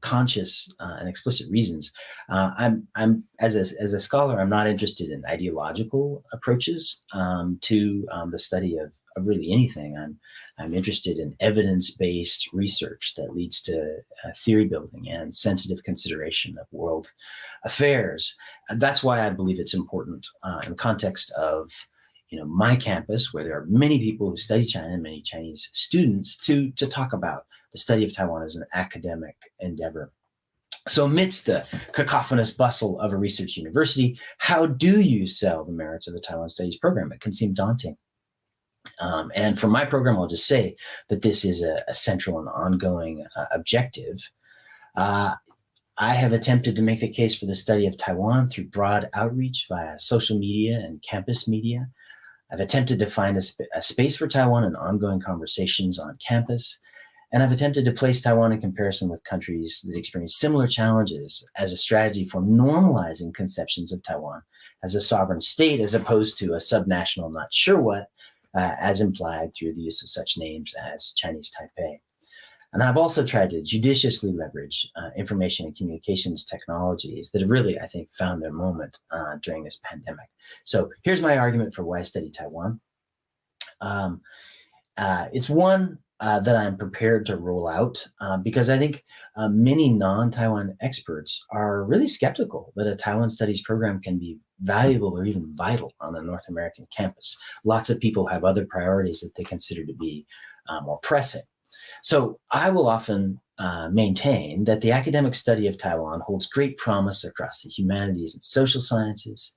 conscious and explicit reasons. I'm as a scholar, I'm not interested in ideological approaches to the study of really anything. I'm interested in evidence-based research that leads to theory building and sensitive consideration of world affairs. And that's why I believe it's important in the context of my campus, where there are many people who study China and many Chinese students, to talk about the study of Taiwan as an academic endeavor. So amidst the cacophonous bustle of a research university, how do you sell the merits of the Taiwan Studies program? It can seem daunting. And for my program, I'll just say that this is a central and ongoing objective. I have attempted to make the case for the study of Taiwan through broad outreach via social media and campus media. I've attempted to find a space for Taiwan in ongoing conversations on campus. And I've attempted to place Taiwan in comparison with countries that experience similar challenges as a strategy for normalizing conceptions of Taiwan as a sovereign state, as opposed to a subnational not sure what, as implied through the use of such names as Chinese Taipei. And I've also tried to judiciously leverage information and communications technologies that have really, I think, found their moment during this pandemic. So here's my argument for why I study Taiwan. It's one that I'm prepared to roll out because I think many non-Taiwan experts are really skeptical that a Taiwan Studies program can be valuable or even vital on a North American campus. Lots of people have other priorities that they consider to be more pressing. So I will often maintain that the academic study of Taiwan holds great promise across the humanities and social sciences.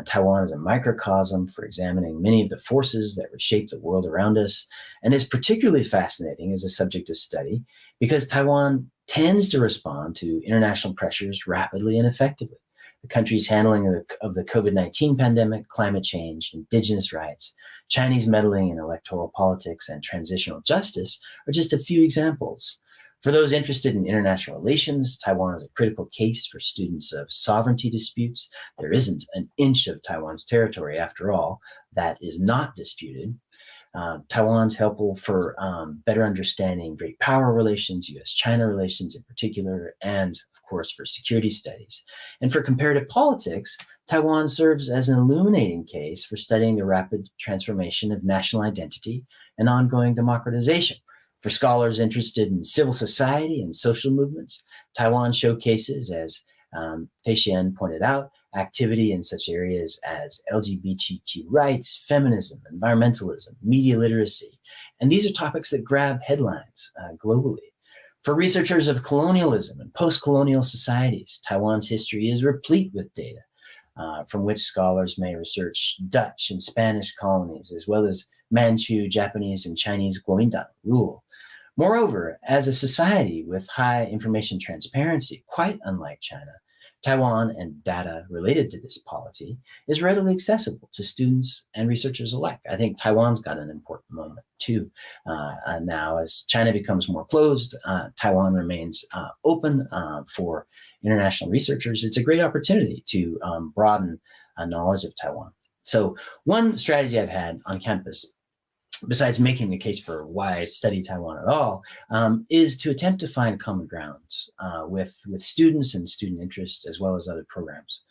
Taiwan is a microcosm for examining many of the forces that reshape the world around us, and is particularly fascinating as a subject of study because Taiwan tends to respond to international pressures rapidly and effectively. The country's handling of the COVID-19 pandemic, climate change, indigenous rights, Chinese meddling in electoral politics, and transitional justice are just a few examples. For those interested in international relations, Taiwan is a critical case for students of sovereignty disputes. There isn't an inch of Taiwan's territory, after all, that is not disputed. Taiwan's helpful for better understanding great power relations, US-China relations in particular, and of course for security studies. And for comparative politics, Taiwan serves as an illuminating case for studying the rapid transformation of national identity and ongoing democratization. For scholars interested in civil society and social movements, Taiwan showcases, as Fei Xian pointed out, activity in such areas as LGBTQ rights, feminism, environmentalism, media literacy. And these are topics that grab headlines globally. For researchers of colonialism and post-colonial societies, Taiwan's history is replete with data from which scholars may research Dutch and Spanish colonies, as well as Manchu, Japanese, and Chinese Kuomintang rule. Moreover, as a society with high information transparency, quite unlike China, Taiwan and data related to this polity is readily accessible to students and researchers alike. I think Taiwan's got an important moment too. Now, as China becomes more closed, Taiwan remains open for international researchers. It's a great opportunity to broaden knowledge of Taiwan. So one strategy I've had on campus, besides making the case for why I study Taiwan at all, is to attempt to find common ground with students and student interest, as well as other programs.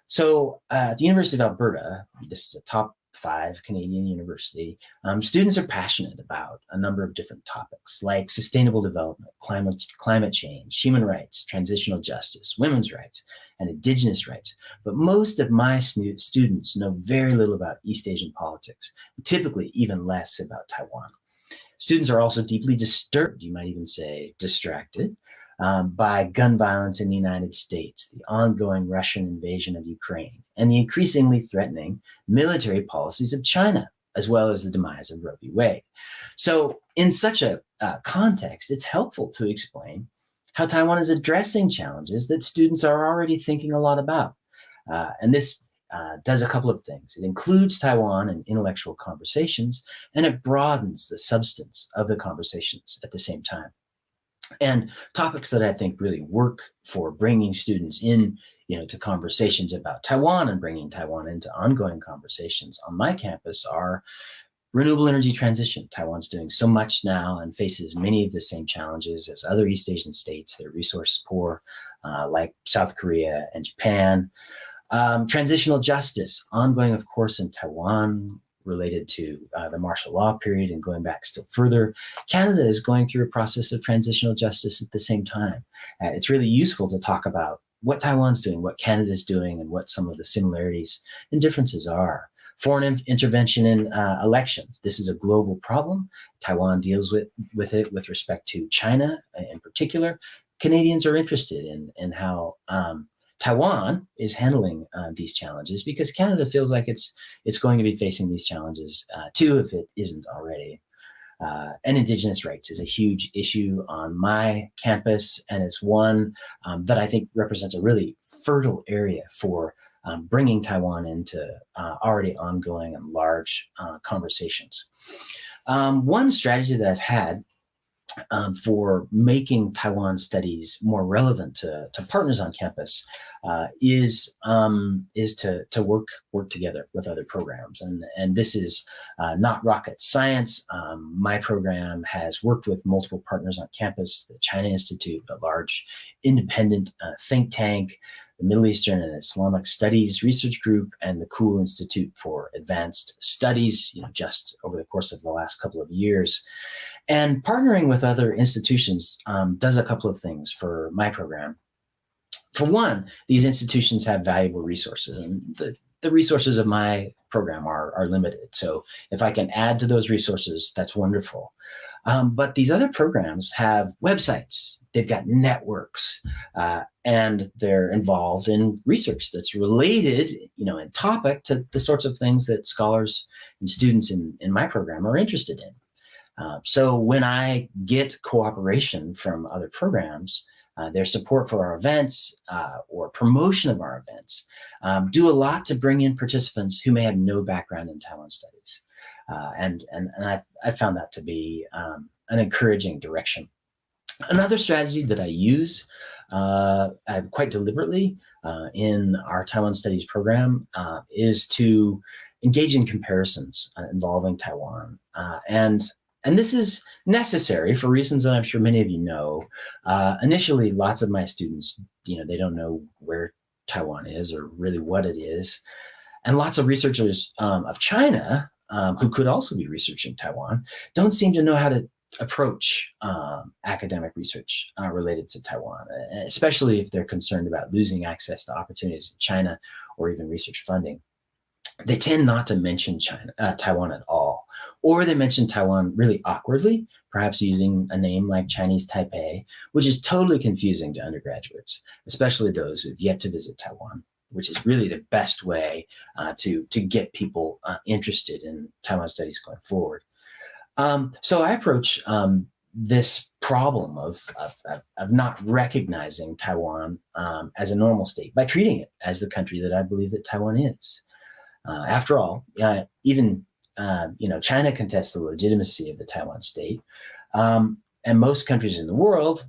So at the University of Alberta, this is a top 5 Canadian university, students are passionate about a number of different topics like sustainable development, climate change, human rights, transitional justice, women's rights, and Indigenous rights. But most of my students know very little about East Asian politics, typically even less about Taiwan. Students are also deeply disturbed, you might even say distracted, by gun violence in the United States, the ongoing Russian invasion of Ukraine, and the increasingly threatening military policies of China, as well as the demise of Roe v. Wade. So in such a context, it's helpful to explain how Taiwan is addressing challenges that students are already thinking a lot about. And this does a couple of things. It includes Taiwan in intellectual conversations, and it broadens the substance of the conversations at the same time. And topics that I think really work for bringing students in, to conversations about Taiwan and bringing Taiwan into ongoing conversations on my campus are renewable energy transition. Taiwan's doing so much now and faces many of the same challenges as other East Asian states that are resource poor, like South Korea and Japan. Transitional justice, ongoing, of course, in Taiwan, related to the martial law period and going back still further. Canada is going through a process of transitional justice at the same time. It's really useful to talk about what Taiwan's doing, what Canada's doing, and what some of the similarities and differences are. Foreign intervention in elections. This is a global problem. Taiwan deals with it with respect to China in particular. Canadians are interested in how Taiwan is handling these challenges, because Canada feels like it's going to be facing these challenges too, if it isn't already. And Indigenous rights is a huge issue on my campus, and it's one that I think represents a really fertile area for bringing Taiwan into already ongoing and large conversations. One strategy that I've had for making Taiwan studies more relevant to partners on campus is to work together with other programs, and this is not rocket science. My program has worked with multiple partners on campus: the China Institute, a large independent think tank, the Middle Eastern and Islamic Studies Research Group, and the Kuhl Institute for Advanced Studies, just over the course of the last couple of years. And partnering with other institutions does a couple of things for my program. For one, these institutions have valuable resources, and the resources of my program are limited. So if I can add to those resources, that's wonderful. But these other programs have websites, they've got networks, and they're involved in research that's related, in topic to the sorts of things that scholars and students in my program are interested in. So when I get cooperation from other programs, their support for our events or promotion of our events do a lot to bring in participants who may have no background in Taiwan studies. And I found that to be an encouraging direction. Another strategy that I use quite deliberately in our Taiwan Studies program is to engage in comparisons involving Taiwan. And this is necessary for reasons that I'm sure many of you know. Initially, lots of my students, they don't know where Taiwan is or really what it is. And lots of researchers of China, who could also be researching Taiwan, don't seem to know how to approach academic research related to Taiwan, especially if they're concerned about losing access to opportunities in China or even research funding. They tend not to mention Taiwan at all, or they mention Taiwan really awkwardly, perhaps using a name like Chinese Taipei, which is totally confusing to undergraduates, especially those who've yet to visit Taiwan, which is really the best way to get people interested in Taiwan studies going forward. So I approach this problem of not recognizing Taiwan as a normal state by treating it as the country that I believe that Taiwan is. After all, even China contests the legitimacy of the Taiwan state, and most countries in the world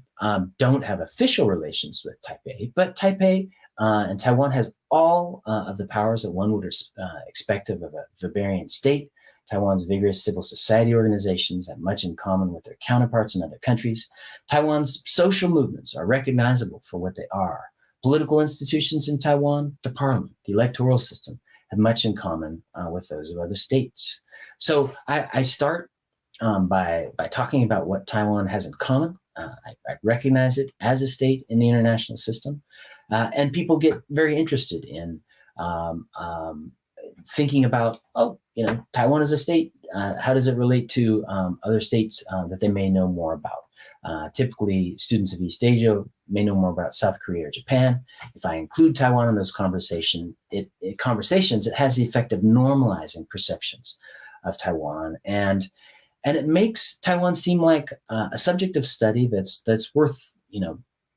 don't have official relations with Taipei. But Taipei and Taiwan has all of the powers that one would expect of a Bavarian state. Taiwan's vigorous civil society organizations have much in common with their counterparts in other countries. Taiwan's social movements are recognizable for what they are. Political institutions in Taiwan, the parliament, the electoral system, have much in common with those of other states. So I start by talking about what Taiwan has in common. I recognize it as a state in the international system, and people get very interested in thinking about, Taiwan is a state. How does it relate to other states that they may know more about? Typically, students of East Asia may know more about South Korea or Japan. If I include Taiwan in those conversations, it has the effect of normalizing perceptions of Taiwan, and it makes Taiwan seem like a subject of study that's worth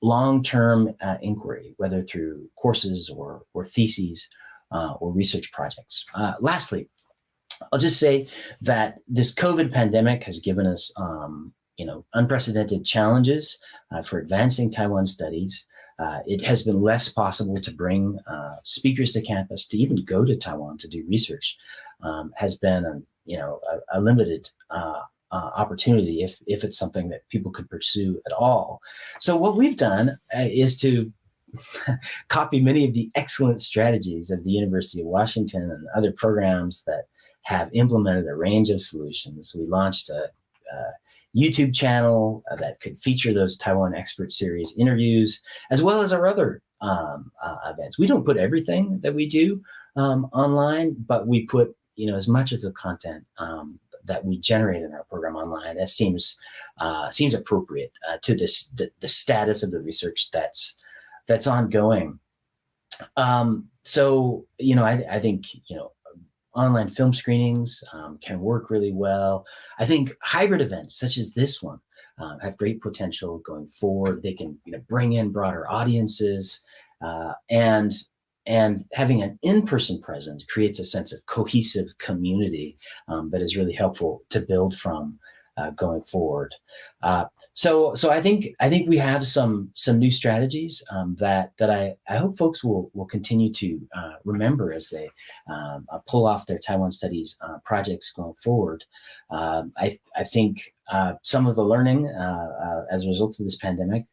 long-term inquiry, whether through courses or theses or research projects. Lastly, I'll just say that this COVID pandemic has given us unprecedented challenges for advancing Taiwan studies. It has been less possible to bring speakers to campus, to even go to Taiwan to do research. Has been a limited opportunity if it's something that people could pursue at all. So what we've done is to copy many of the excellent strategies of the University of Washington and other programs that have implemented a range of solutions. We launched a YouTube channel that could feature those Taiwan Expert Series interviews, as well as our other events. We don't put everything that we do online, but we put as much of the content that we generate in our program online as seems appropriate to the status of the research that's ongoing. So I think online film screenings can work really well. I think hybrid events such as this one have great potential going forward. They can bring in broader audiences, and having an in-person presence creates a sense of cohesive community that is really helpful to build from going forward. So I think we have some new strategies that I hope folks will continue to remember as they pull off their Taiwan Studies projects going forward. I think some of the learning as a result of this pandemic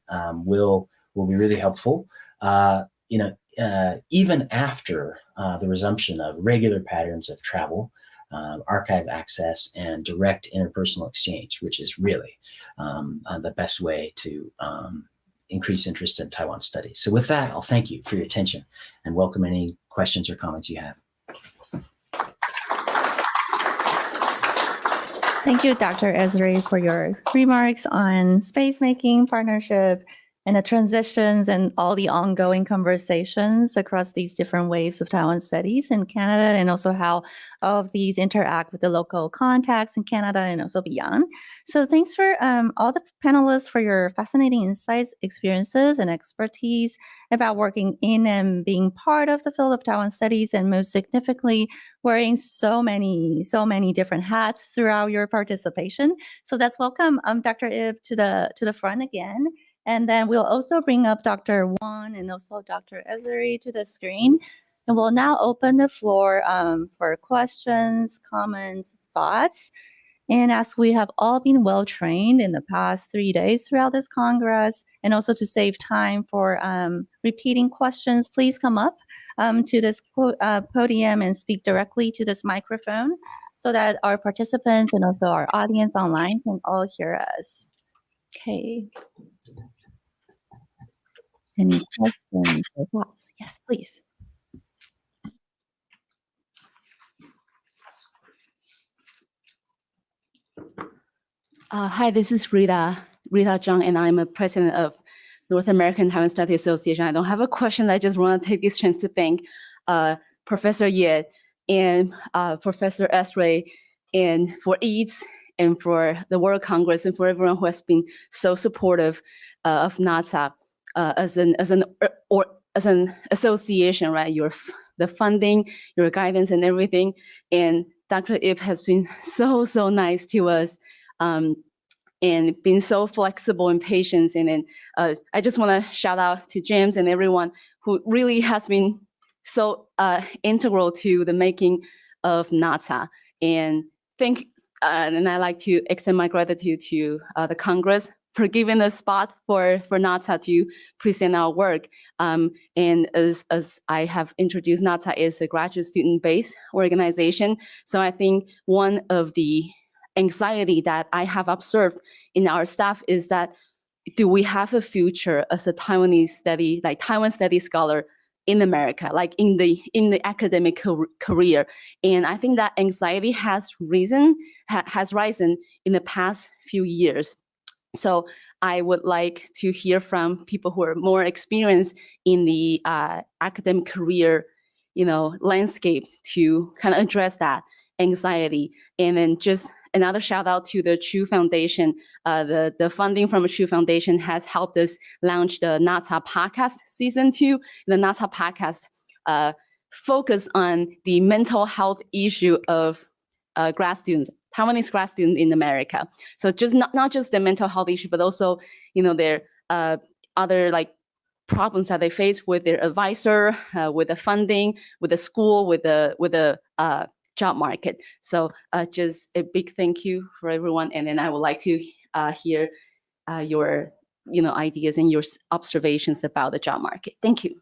will be really helpful. Even after the resumption of regular patterns of travel, archive access, and direct interpersonal exchange, which is really the best way to increase interest in Taiwan studies. So with that, I'll thank you for your attention and welcome any questions or comments you have. Thank you, Dr. Esri, for your remarks on space-making partnership and the transitions and all the ongoing conversations across these different waves of Taiwan studies in Canada, and also how all of these interact with the local contacts in Canada and also beyond. So thanks for all the panelists for your fascinating insights, experiences, and expertise about working in and being part of the field of Taiwan studies, and most significantly, wearing so many different hats throughout your participation. So let's welcome Dr. Ip to the front again. And then we'll also bring up Dr. Won and also Dr. Esri to the screen. And we'll now open the floor for questions, comments, thoughts. And as we have all been well trained in the past 3 days throughout this Congress, and also to save time for repeating questions, please come up to this podium and speak directly to this microphone so that our participants and also our audience online can all hear us. Okay. Any questions or thoughts? Yes, please. Hi, this is Rita Zhang, and I'm a president of North American Taiwan Studies Association. I don't have a question. I just want to take this chance to thank Professor Ye and Professor Esri, and for EATS and for the World Congress and for everyone who has been so supportive of NASA. As an association, right? The funding, your guidance, and everything. And Dr. Ip has been so nice to us, and been so flexible and patient. And then I just want to shout out to James and everyone who really has been so integral to the making of NASA. And I'd like to extend my gratitude to the Congress for giving a spot for NATA to present our work. And as I have introduced, NATA is a graduate student-based organization. So I think one of the anxiety that I have observed in our staff is that, do we have a future as a Taiwanese study, like Taiwan study scholar in America, like in the academic career? And I think that anxiety has risen in the past few years. So I would like to hear from people who are more experienced in the academic career, landscape, to kind of address that anxiety. And then just another shout out to the Chu Foundation. The funding from the Chu Foundation has helped us launch the NATA podcast season 2. The NATA podcast focus on the mental health issue of grad students, Taiwanese grad students in America. So just not just the mental health issue, but also, their other like problems that they face with their advisor, with the funding, with the school, with the job market. So just a big thank you for everyone. And then I would like to hear your ideas and your observations about the job market. Thank you.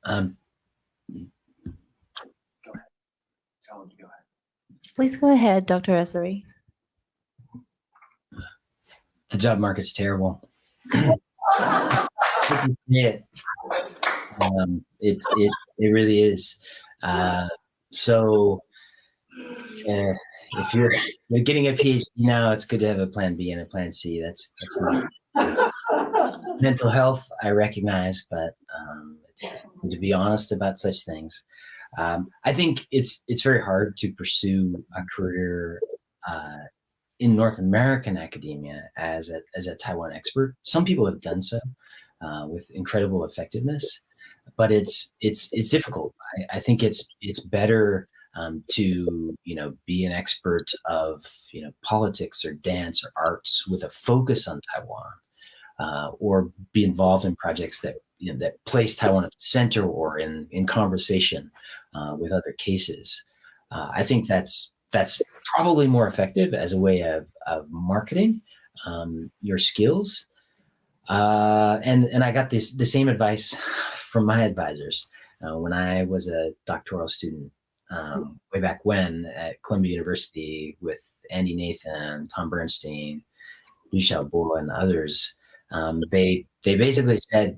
Go ahead. Tell him to go ahead. Please go ahead, Dr. Essery. The job market's terrible. You can see it. It really is. So if you're getting a PhD now, it's good to have a plan B and a plan C. That's not mental health, I recognize, but it's good to be honest about such things. I think it's very hard to pursue a career in North American academia as a Taiwan expert. Some people have done so with incredible effectiveness, but it's difficult. I think it's better to be an expert of politics or dance or arts with a focus on Taiwan, or be involved in projects that that place Taiwan at the center, or in conversation with other cases. I think that's probably more effective as a way of marketing your skills. And I got the same advice from my advisors when I was a doctoral student way back when at Columbia University with Andy Nathan, Tom Bernstein, Yu Xiaobo, and others. They basically said,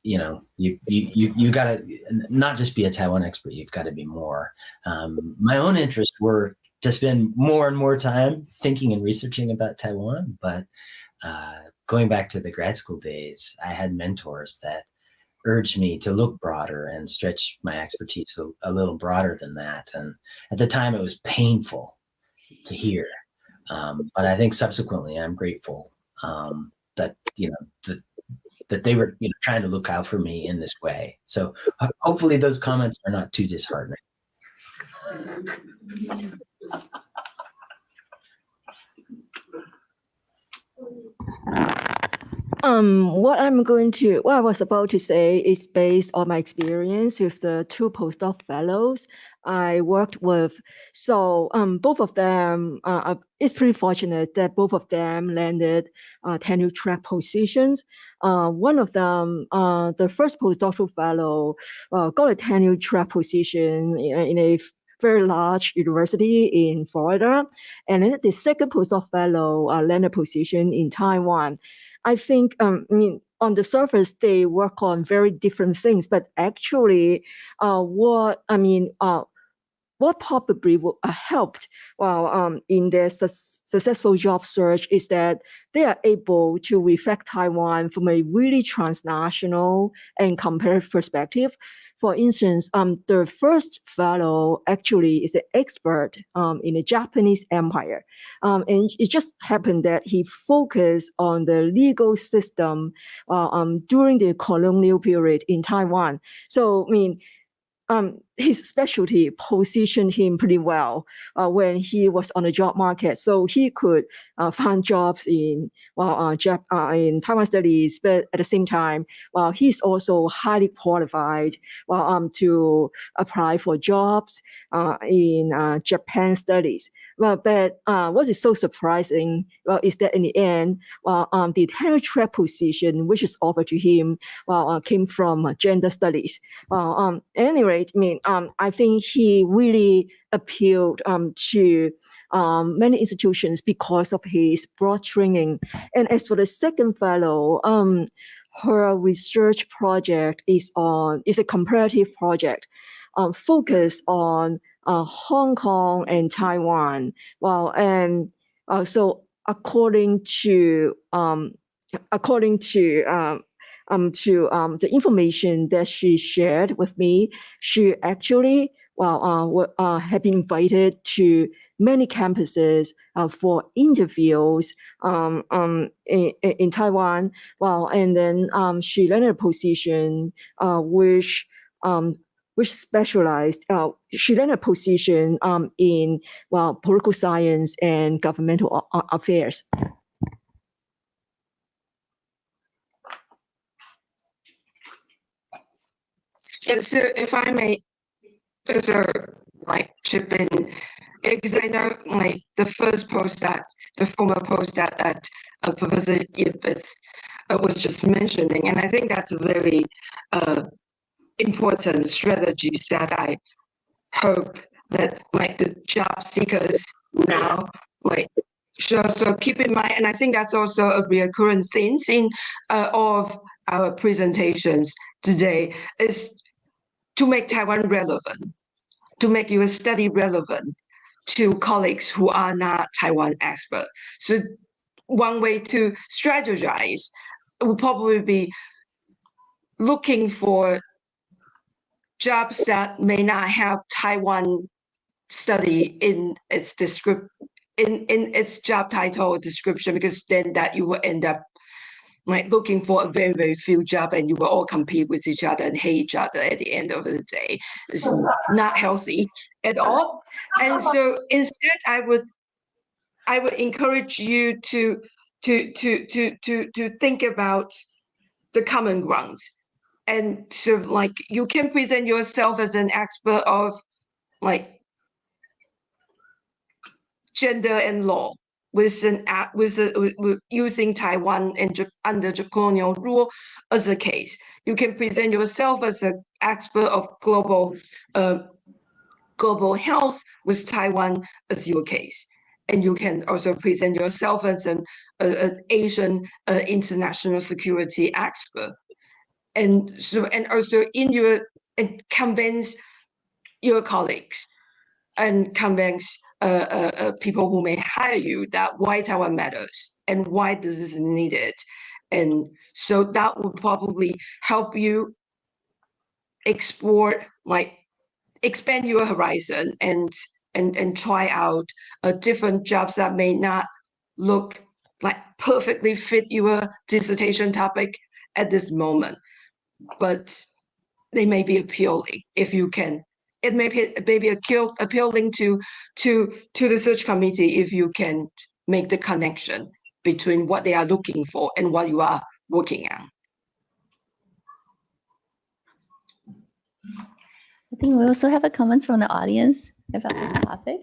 you gotta not just be a Taiwan expert, you've got to be more. My own interests were to spend more and more time thinking and researching about Taiwan, but going back to the grad school days, I had mentors that urged me to look broader and stretch my expertise a little broader than that. And at the time, it was painful to hear, but I think subsequently, I'm grateful that that they were trying to look out for me in this way. So hopefully those comments are not too disheartening. What I was about to say is based on my experience with the 2 postdoc fellows I worked with. So both of them, it's pretty fortunate that both of them landed tenure track positions. One of them, the first postdoctoral fellow, got a tenure track position in a very large university in Florida. And then the second postdoc fellow landed a position in Taiwan. I think, on the surface, they work on very different things, but actually, what probably helped in their successful job search is that they are able to reflect Taiwan from a really transnational and comparative perspective. For instance, the first fellow actually is an expert in the Japanese Empire. And it just happened that he focused on the legal system during the colonial period in Taiwan. So, his specialty positioned him pretty well when he was on the job market. So he could find jobs in Taiwan studies, but at the same time, he's also highly qualified to apply for jobs in Japan studies. But what is so surprising is that in the end, the tenure track position which is offered to him came from gender studies. At any rate, I think he really appealed to many institutions because of his broad training. And as for the second fellow, her research project is a comparative project focused on Hong Kong and Taiwan. So according to the information that she shared with me, she actually have been invited to many campuses for interviews in Taiwan. And then she landed a position which specialized. She landed a position in political science and governmental affairs. And so if I may also chip in, because I know the first post that the former post that Professor Yip was just mentioning, and I think that's a very important strategies that I hope that the job seekers now so keep in mind, and I think that's also a recurrent theme in of our presentations today, is to make Taiwan relevant, to make your study relevant to colleagues who are not Taiwan experts. So one way to strategize would probably be looking for jobs that may not have Taiwan study in its in its job title or description, because then that you will end up looking for a very, very few jobs, and you will all compete with each other and hate each other at the end of the day. It's not healthy at all. And so instead, I would encourage you to think about the common ground. And so you can present yourself as an expert of gender and law with using Taiwan and under the colonial rule as a case. You can present yourself as an expert of global health with Taiwan as your case. And you can also present yourself as an Asian international security expert. And also convince your colleagues and convince people who may hire you that why Taiwan matters and why this is needed. And so that would probably help you expand your horizon and try out different jobs that may not look perfectly fit your dissertation topic at this moment, but they may be appealing if you can. It may be appealing to the search committee if you can make the connection between what they are looking for and what you are working on. I think we also have a comments from the audience about this topic.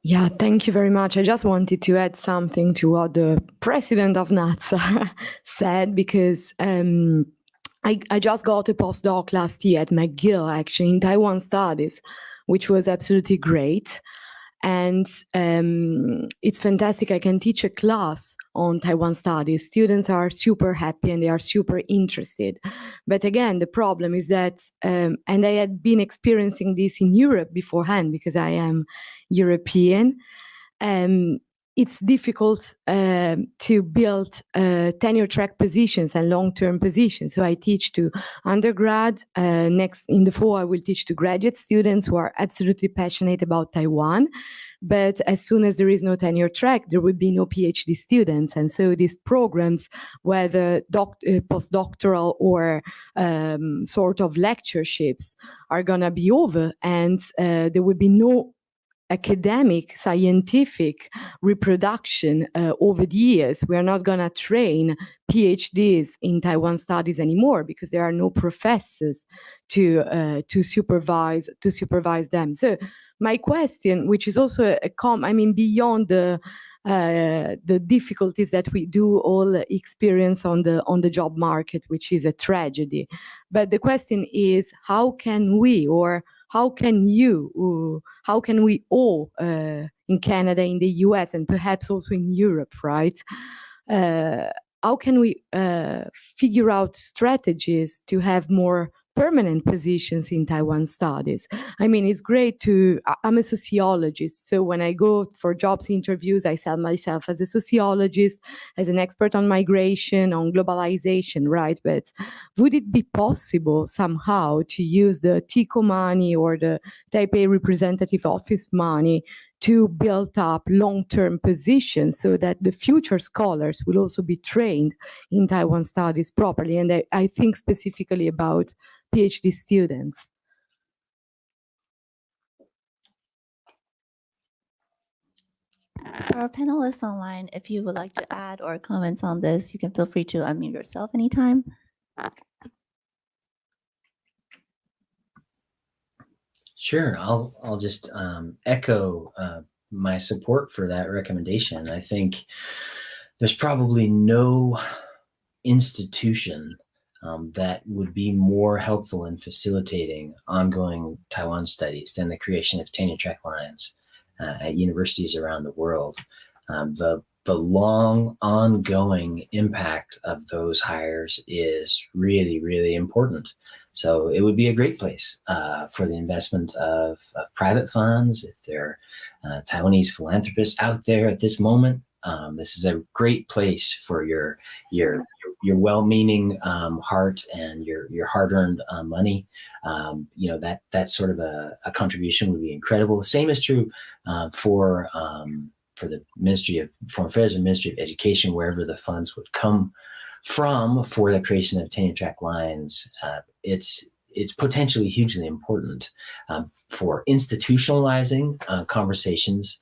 Yeah, thank you very much. I just wanted to add something to what the president of NATSA said, because I just got a postdoc last year at McGill, actually, in Taiwan Studies, which was absolutely great. And it's fantastic. I can teach a class on Taiwan Studies. Students are super happy and they are super interested. But again, the problem is that, and I had been experiencing this in Europe beforehand because I am European, it's difficult to build tenure track positions and long-term positions. So I teach to undergrad. Next in the fall, I will teach to graduate students who are absolutely passionate about Taiwan. But as soon as there is no tenure track, there will be no PhD students. And so these programs, whether postdoctoral or sort of lectureships, are going to be over, and there will be no academic, scientific reproduction over the years. We are not going to train PhDs in Taiwan studies anymore because there are no professors to supervise them. So my question, which is also beyond the difficulties that we do all experience on the job market, which is a tragedy. But the question is, how can we, or how can you, how can we all in Canada, in the US, and perhaps also in Europe, right? How can we figure out strategies to have more permanent positions in Taiwan studies? I mean, it's great I'm a sociologist, so when I go for jobs interviews, I sell myself as a sociologist, as an expert on migration, on globalization, right? But would it be possible somehow to use the TICO money or the Taipei Representative Office money to build up long-term positions so that the future scholars will also be trained in Taiwan studies properly? And I think specifically about PhD students. For our panelists online, if you would like to add or comment on this, you can feel free to unmute yourself anytime. Sure, I'll just echo my support for that recommendation. I think there's probably no institution that would be more helpful in facilitating ongoing Taiwan studies than the creation of tenure track lines at universities around the world. The long ongoing impact of those hires is really, really important. So it would be a great place for the investment of private funds. If there are Taiwanese philanthropists out there at this moment, this is a great place for your well-meaning heart and your hard-earned money. That sort of a contribution would be incredible. The same is true for the Ministry of Foreign Affairs and Ministry of Education, wherever the funds would come from for the creation of tenure track lines. It's potentially hugely important for institutionalizing conversations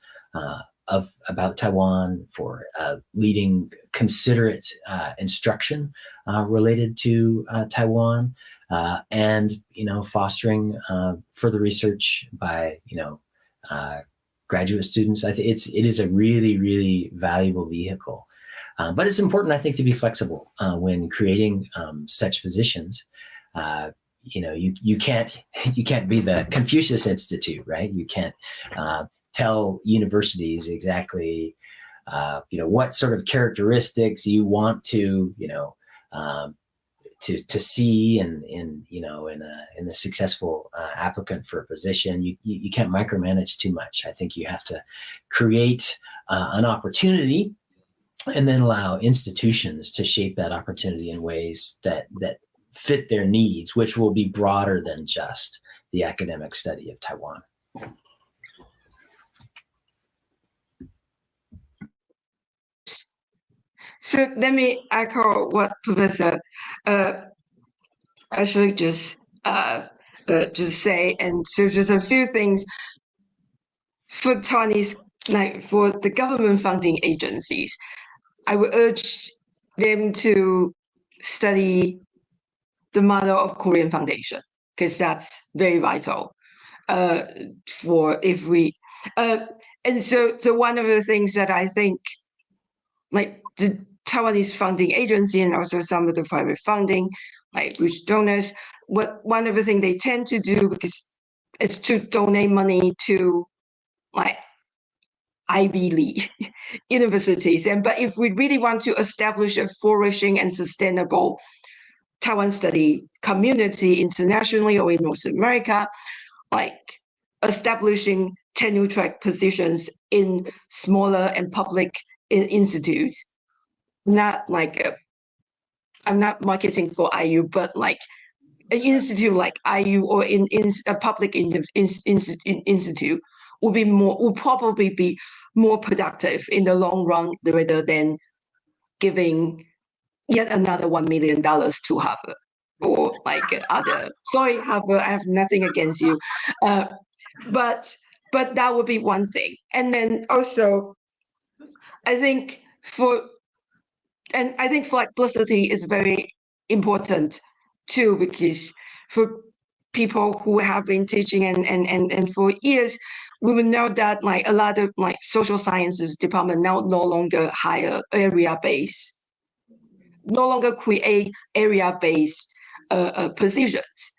about Taiwan, for leading considerate instruction related to Taiwan, and fostering further research by graduate students. I think it is a really, really valuable vehicle. But it's important, I think, to be flexible when creating such positions. You can't be the Confucius Institute, right? You can't tell universities exactly what sort of characteristics you want to see in a successful applicant for a position. You can't micromanage too much. I think you have to create an opportunity and then allow institutions to shape that opportunity in ways that fit their needs, which will be broader than just the academic study of Taiwan. So let me echo what Professor actually just say, and so just a few things for Taiwanese, like for the government funding agencies. I would urge them to study the model of Korean Foundation, because that's very vital for if we and so one of the things that I think, like the Taiwanese funding agency and also some of the private funding, like rich donors, one of the things they tend to do because is to donate money to like Ivy League universities. But if we really want to establish a flourishing and sustainable Taiwan study community internationally or in North America, like establishing tenure track positions in smaller and public institutes. Not like I'm not marketing for IU, but like an institute like IU or in a public institute will probably be more productive in the long run rather than giving yet another $1 million to Harvard or like other. Sorry, Harvard, I have nothing against you, but that would be one thing. And then also, I think flexibility is very important too, because for people who have been teaching and for years, we will know that like a lot of like social sciences department now no longer hire area-based, no longer create area-based positions.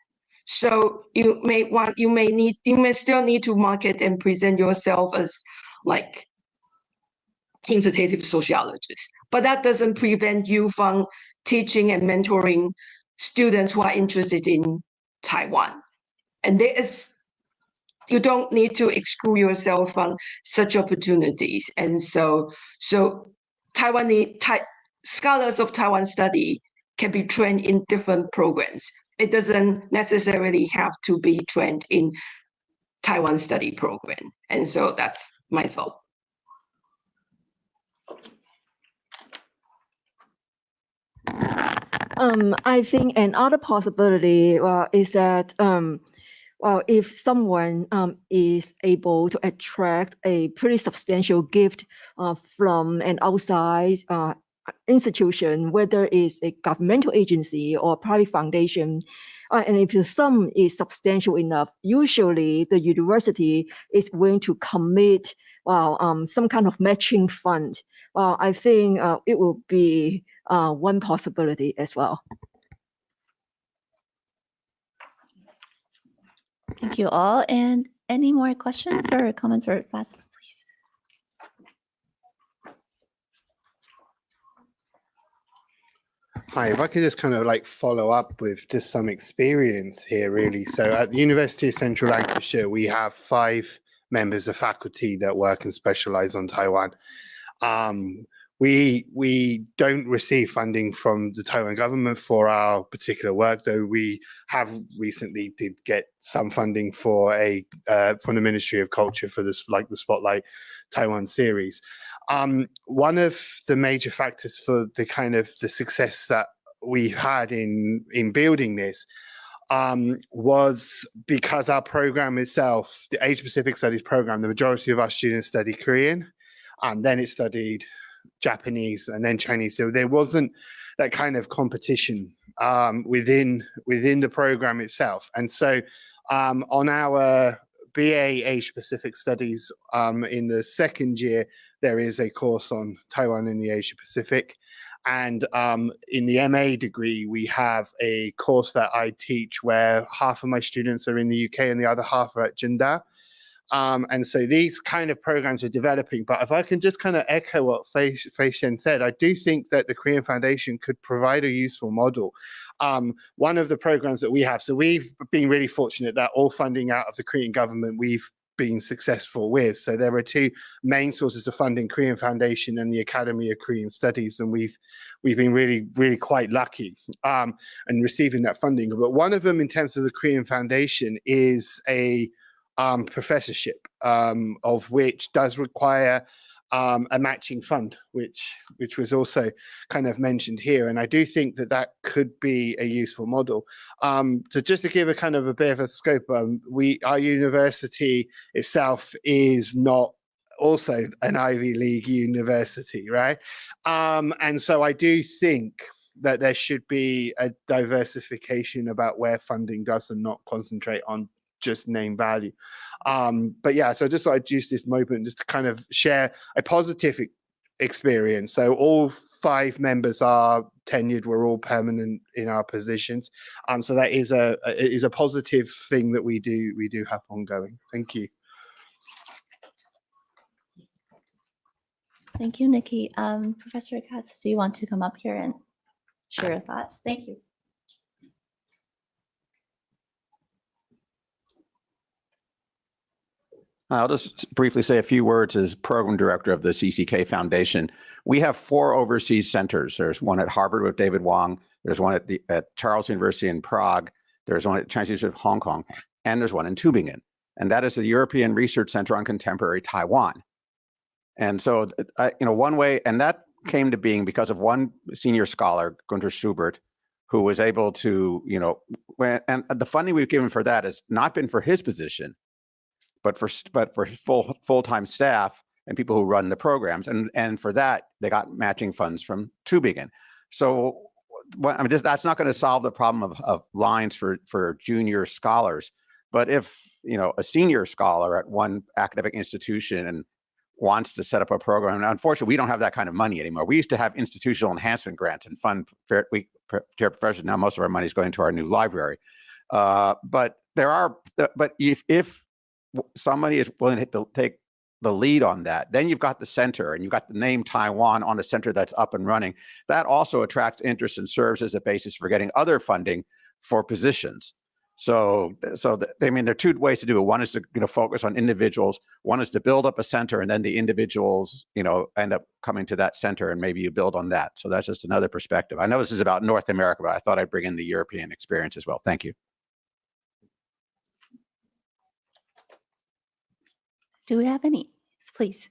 So you may still need to market and present yourself as like quantitative sociologist, but that doesn't prevent you from teaching and mentoring students who are interested in Taiwan. And you don't need to exclude yourself from such opportunities. And so scholars of Taiwan study can be trained in different programs. It doesn't necessarily have to be trained in Taiwan study program. And so that's my thought. I think another possibility is that if someone is able to attract a pretty substantial gift from an outside institution, whether it's a governmental agency or private foundation, and if the sum is substantial enough, usually the university is willing to commit some kind of matching fund. I think it will be one possibility as well. Thank you all. And any more questions or comments or thoughts, please? Hi, if I could just kind of like follow up with just some experience here, really. So at the University of Central Lancashire, we have 5 members of faculty that work and specialize on Taiwan. We don't receive funding from the Taiwan government for our particular work, though we have recently did get some funding for from the Ministry of Culture for this, like the Spotlight Taiwan series. One of the major factors for the kind of the success that we had in building this was because our program itself, the Asia Pacific Studies program, the majority of our students study Korean, and then it studied Japanese and then Chinese. So there wasn't that kind of competition within the program itself. And so on our BA Asia Pacific Studies in the second year, there is a course on Taiwan in the Asia Pacific. And in the MA degree, we have a course that I teach where half of my students are in the UK and the other half are at Jinda. And so these kind of programs are developing. But if I can just kind of echo what Fei Shen said, I do think that the Korean Foundation could provide a useful model. One of the programs that we have, so we've been really fortunate that all funding out of the Korean government we've been successful with. So there are 2 main sources of funding, Korean Foundation and the Academia Korean Studies, and we've been really quite lucky in receiving that funding. But one of them, in terms of the Korean Foundation, is a professorship, of which does require a matching fund, which was also kind of mentioned here. And I do think that could be a useful model. So just to give a kind of a bit of a scope, our university itself is not also an Ivy League university, right? And so I do think that there should be a diversification about where funding does and not concentrate on just name value. But yeah, so I just thought I'd use this moment just to kind of share a positive experience. So all 5 members are tenured, we're all permanent in our positions. So that is a positive thing that we do have ongoing. Thank you. Thank you, Nikki. Professor Katz, do you want to come up here and share your thoughts? Thank you. I'll just briefly say a few words as program director of the CCK Foundation. We have 4 overseas centers. There's one at Harvard with David Wong. There's one at Charles University in Prague. There's one at Chinese University of Hong Kong, and there's one in Tübingen. And that is the European Research Center on Contemporary Taiwan. And so, one way, and that came to being because of one senior scholar, Gunther Schubert, who was able to, and the funding we've given for that has not been for his position, but for full-time staff and people who run the programs. And for that, they got matching funds from Tübingen. So that's not going to solve the problem of lines for junior scholars. But if, a senior scholar at one academic institution and wants to set up a program, and unfortunately, we don't have that kind of money anymore. We used to have institutional enhancement grants and fund professors. Now most of our money is going to our new library. But if somebody is willing to take the lead on that, then you've got the center and you've got the name Taiwan on a center that's up and running. That also attracts interest and serves as a basis for getting other funding for positions. So there are 2 ways to do it. One is to focus on individuals. One is to build up a center, and then the individuals end up coming to that center, and maybe you build on that. So that's just another perspective. I know this is about North America, but I thought I'd bring in the European experience as well. Thank you. Do we have any? Yes, please.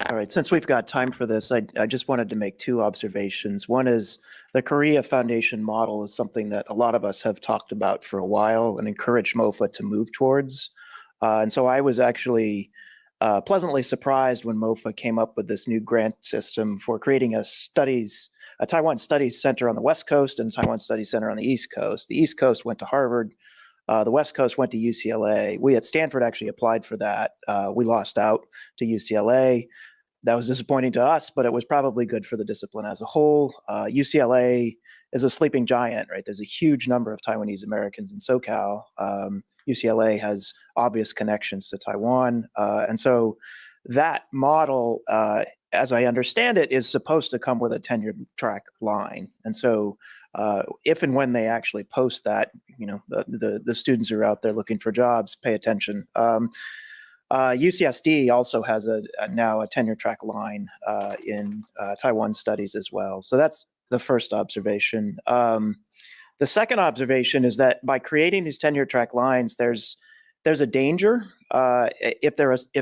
All right, since we've got time for this, I just wanted to make 2 observations. One is the Korea Foundation model is something that a lot of us have talked about for a while and encouraged MOFA to move towards. And so I was actually pleasantly surprised when MOFA came up with this new grant system for creating a Taiwan Studies Center on the West Coast and a Taiwan Studies Center on the East Coast. The East Coast went to Harvard. The West Coast went to UCLA. We at Stanford actually applied for that. We lost out to UCLA. That was disappointing to us, but it was probably good for the discipline as a whole. UCLA is a sleeping giant, right? There's a huge number of Taiwanese Americans in SoCal. UCLA has obvious connections to Taiwan. And so that model, as I understand it, is supposed to come with a tenure track line. And so if and when they actually post that, the students who are out there looking for jobs, pay attention. UCSD also has now a tenure track line in Taiwan studies as well. So that's the first observation. The second observation is that by creating these tenure track lines, there's a danger if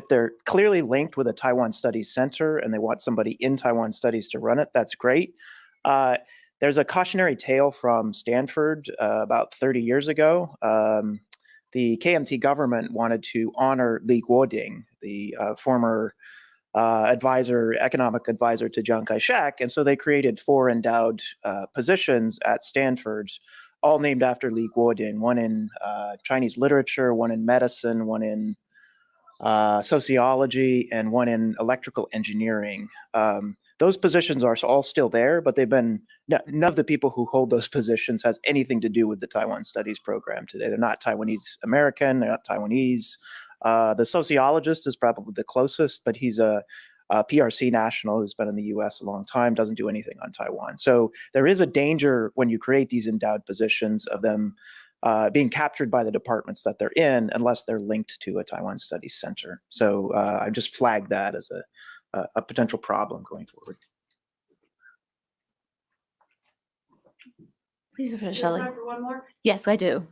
they're clearly linked with a Taiwan Studies Center and they want somebody in Taiwan Studies to run it. That's great. There's a cautionary tale from Stanford about 30 years ago. The KMT government wanted to honor Li Guoding, the former economic advisor to Chiang Kai-shek, and so they created 4 endowed positions at Stanford, all named after Li Guoding, one in Chinese literature, one in medicine, one in sociology, and one in electrical engineering. Those positions are all still there, but none of the people who hold those positions has anything to do with the Taiwan Studies Program today. They're not Taiwanese American, they're not Taiwanese. The sociologist is probably the closest, but he's a PRC national who's been in the US a long time, doesn't do anything on Taiwan. So there is a danger when you create these endowed positions of them being captured by the departments that they're in, unless they're linked to a Taiwan Studies Center. So I just flagged that as a potential problem going forward. Please, Professor Shelley. Time for one more? Yes, I do.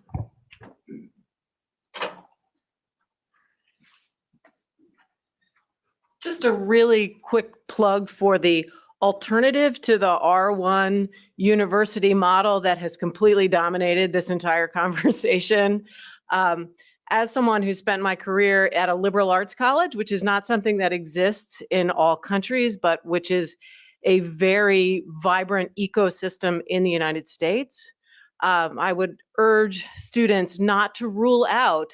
Just a really quick plug for the alternative to the R1 university model that has completely dominated this entire conversation. As someone who spent my career at a liberal arts college, which is not something that exists in all countries, but which is a very vibrant ecosystem in the United States, I would urge students not to rule out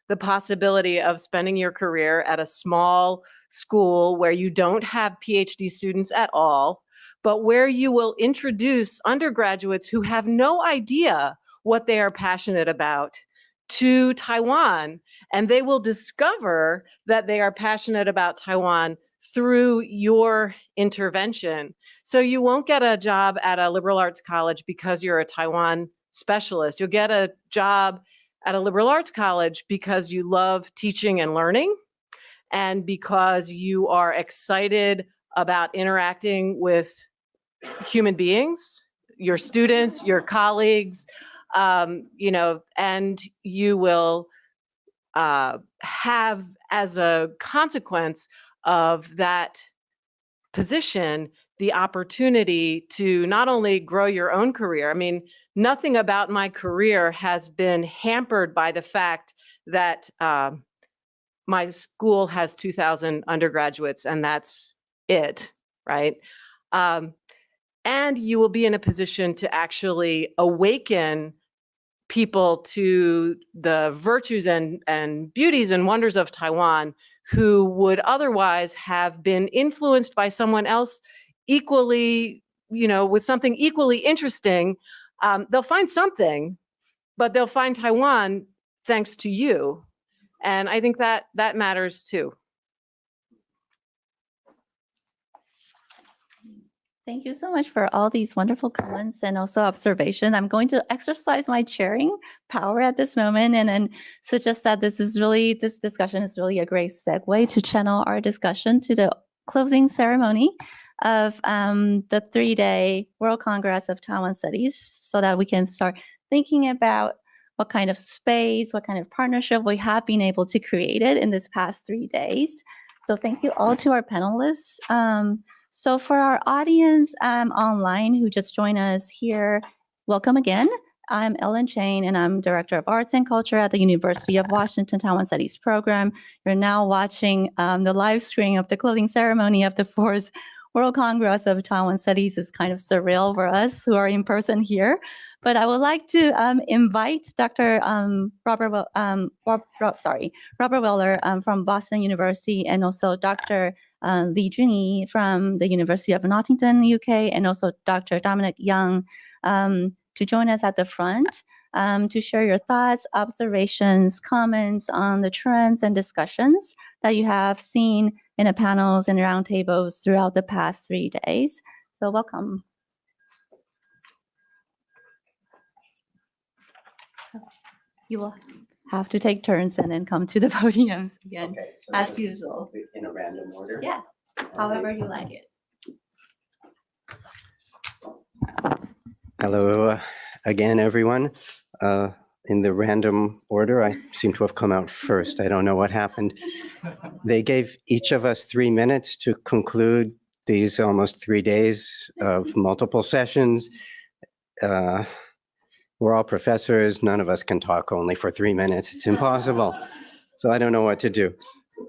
the possibility of spending your career at a small school where you don't have PhD students at all, but where you will introduce undergraduates who have no idea what they are passionate about to Taiwan, and they will discover that they are passionate about Taiwan through your intervention. So you won't get a job at a liberal arts college because you're a Taiwan specialist. You'll get a job at a liberal arts college because you love teaching and learning, and because you are excited about interacting with human beings, your students, your colleagues, you know, and you will have, as a consequence of that position, the opportunity to not only grow your own career. I mean, nothing about my career has been hampered by the fact that my school has 2,000 undergraduates, and that's it, right? And you will be in a position to actually awaken people to the virtues and beauties and wonders of Taiwan who would otherwise have been influenced by someone else equally, you know, with something equally interesting. They'll find something, but they'll find Taiwan thanks to you. And I think that matters too. Thank you so much for all these wonderful comments and also observation. I'm going to exercise my chairing power at this moment and then suggest that this discussion is really a great segue to channel our discussion to the closing ceremony of the 3-day World Congress of Taiwan Studies, so that we can start thinking about what kind of space, what kind of partnership we have been able to create it in this past 3 days. So thank you all to our panelists. So for our audience online who just joined us here, welcome again. I'm Ellen Chang, and I'm Director of Arts and Culture at the University of Washington Taiwan Studies Program. You're now watching the live stream of the closing ceremony of the 4th World Congress of Taiwan Studies. Is kind of surreal for us who are in person here. But I would like to invite Dr. Robert Weller from Boston University, and also Dr. Li Junyi from the University of Nottingham, UK, and also Dr. Dominic Young to join us at the front to share your thoughts, observations, comments on the trends and discussions that you have seen in the panels and roundtables throughout the past 3 days. So welcome. So you will have to take turns and then come to the podiums again, Okay, so as usual. in a random order? Yeah, however you like it. Hello again, everyone. In the random order, I seem to have come out first. I don't know what happened. They gave each of us 3 minutes to conclude these almost 3 days of multiple sessions. We're all professors. None of us can talk only for 3 minutes. It's impossible. So I don't know what to do.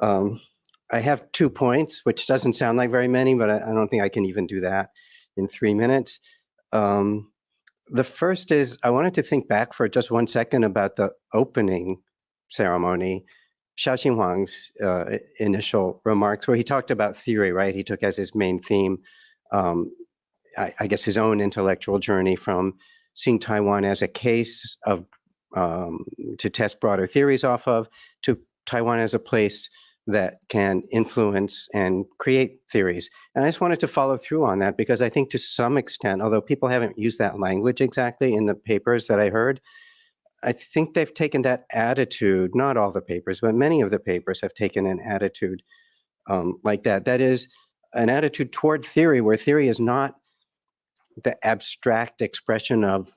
I have 2 points, which doesn't sound like very many, but I don't think I can even do that in 3 minutes. The first is I wanted to think back for just 1 second about the opening ceremony, Xiaoqing Huang's initial remarks, where he talked about theory, right? He took as his main theme, I guess, his own intellectual journey from seeing Taiwan as a case of to test broader theories off of, to Taiwan as a place that can influence and create theories. And I just wanted to follow through on that, because I think to some extent, although people haven't used that language exactly in the papers that I heard, I think they've taken that attitude, not all the papers, but many of the papers have taken an attitude like that. That is an attitude toward theory, where theory is not the abstract expression of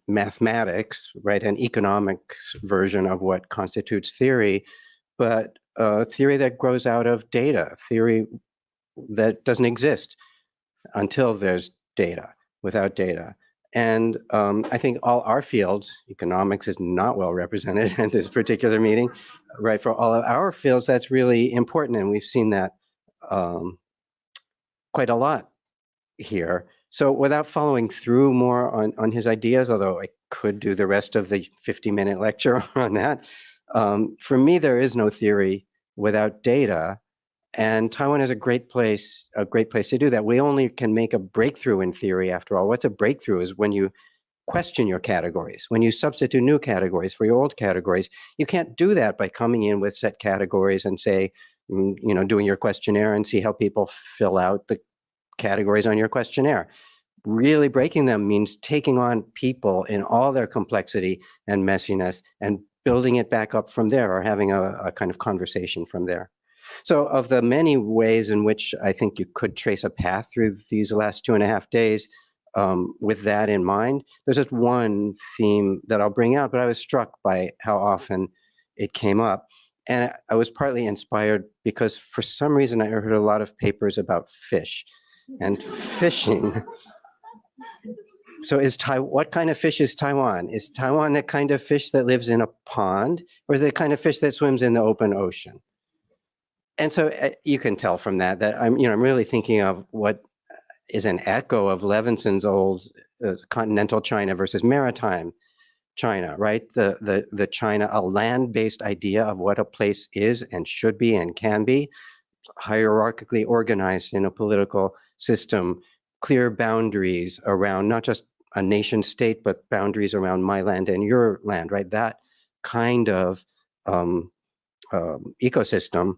mathematics, right, an economics version of what constitutes theory, but theory that grows out of data, theory that doesn't exist until there's data, without data. And I think all our fields, economics is not well represented at this particular meeting, right? For all of our fields, that's really important. And we've seen that quite a lot here. So without following through more on his ideas, although I could do the rest of the 50-minute lecture on that, for me, there is no theory without data. And Taiwan is a great place to do that. We only can make a breakthrough in theory, after all. What's a breakthrough is when you question your categories, when you substitute new categories for your old categories. You can't do that by coming in with set categories and say, doing your questionnaire and see how people fill out the categories on your questionnaire. Really breaking them means taking on people in all their complexity and messiness and building it back up from there, or having a kind of conversation from there. So of the many ways in which I think you could trace a path through these last 2.5 days, with that in mind, there's just one theme that I'll bring out, but I was struck by how often it came up. And I was partly inspired because for some reason I heard a lot of papers about fish and fishing. So what kind of fish is Taiwan? Is Taiwan the kind of fish that lives in a pond, or is it the kind of fish that swims in the open ocean? And so you can tell from that I'm really thinking of what is an echo of Levinson's old continental China versus maritime China, right? The China, a land-based idea of what a place is and should be and can be, hierarchically organized in a political system, clear boundaries around not just a nation state, but boundaries around my land and your land, right? That kind of ecosystem,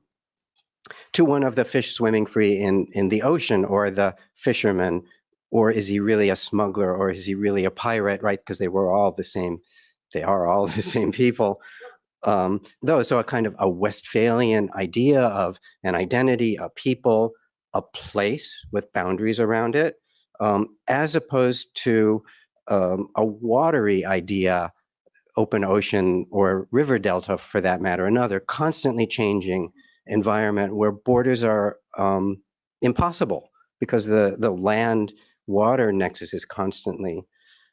to one of the fish swimming free in the ocean, or the fisherman, or is he really a smuggler, or is he really a pirate, right? Because they are all the same people. So a kind of a Westphalian idea of an identity, a people, a place with boundaries around it, as opposed to a watery idea, open ocean or river delta for that matter, another constantly changing environment where borders are impossible because the land water nexus is constantly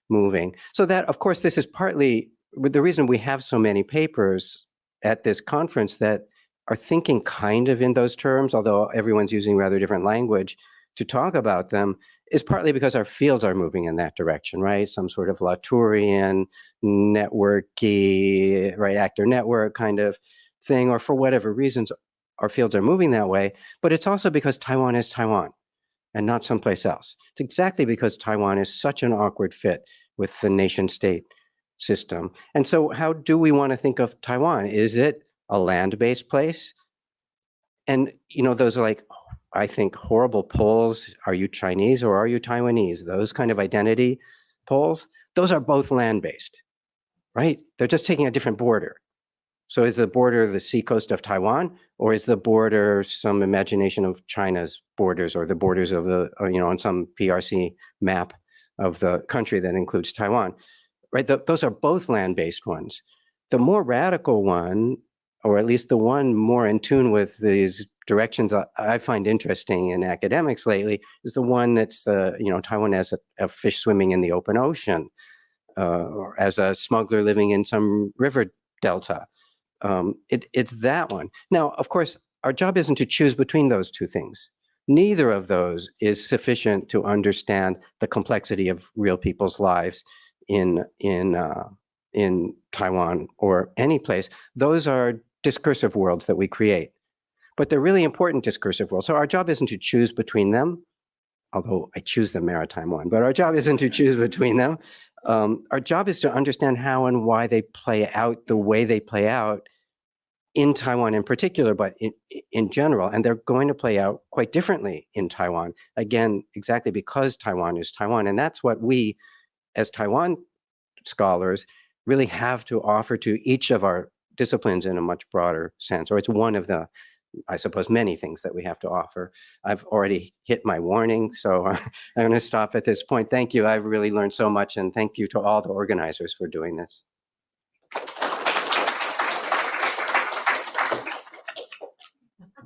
moving. So that, of course, this is partly the reason we have so many papers at this conference that are thinking kind of in those terms, although everyone's using rather different language to talk about them, is partly because our fields are moving in that direction, right? Some sort of Latourian, networky, right, actor network kind of thing, or for whatever reasons, our fields are moving that way. But it's also because Taiwan is Taiwan and not someplace else. It's exactly because Taiwan is such an awkward fit with the nation state system. And so how do we want to think of Taiwan? Is it a land-based place? And, those are like, I think, horrible polls. Are you Chinese or are you Taiwanese? Those kind of identity polls, those are both land-based, right? They're just taking a different border. So is the border the seacoast of Taiwan, or is the border some imagination of China's borders, or the borders of on some PRC map of the country that includes Taiwan, right? Those are both land-based ones. The more radical one, or at least the one more in tune with these directions I find interesting in academics lately, is the one that's Taiwan as a fish swimming in the open ocean, or as a smuggler living in some river delta. It's that one. Now, of course, our job isn't to choose between those two things. Neither of those is sufficient to understand the complexity of real people's lives in Taiwan or any place. Those are discursive worlds that we create, but they're really important discursive worlds. So our job isn't to choose between them, although I choose the maritime one, but our job isn't to choose between them. Our job is to understand how and why they play out the way they play out in Taiwan in particular, but in general. And they're going to play out quite differently in Taiwan. Again, exactly because Taiwan is Taiwan. And that's what we, as Taiwan scholars, really have to offer to each of our disciplines in a much broader sense, or it's one of the, I suppose, many things that we have to offer. I've already hit my warning, so I'm going to stop at this point. Thank you. I've really learned so much, and thank you to all the organizers for doing this.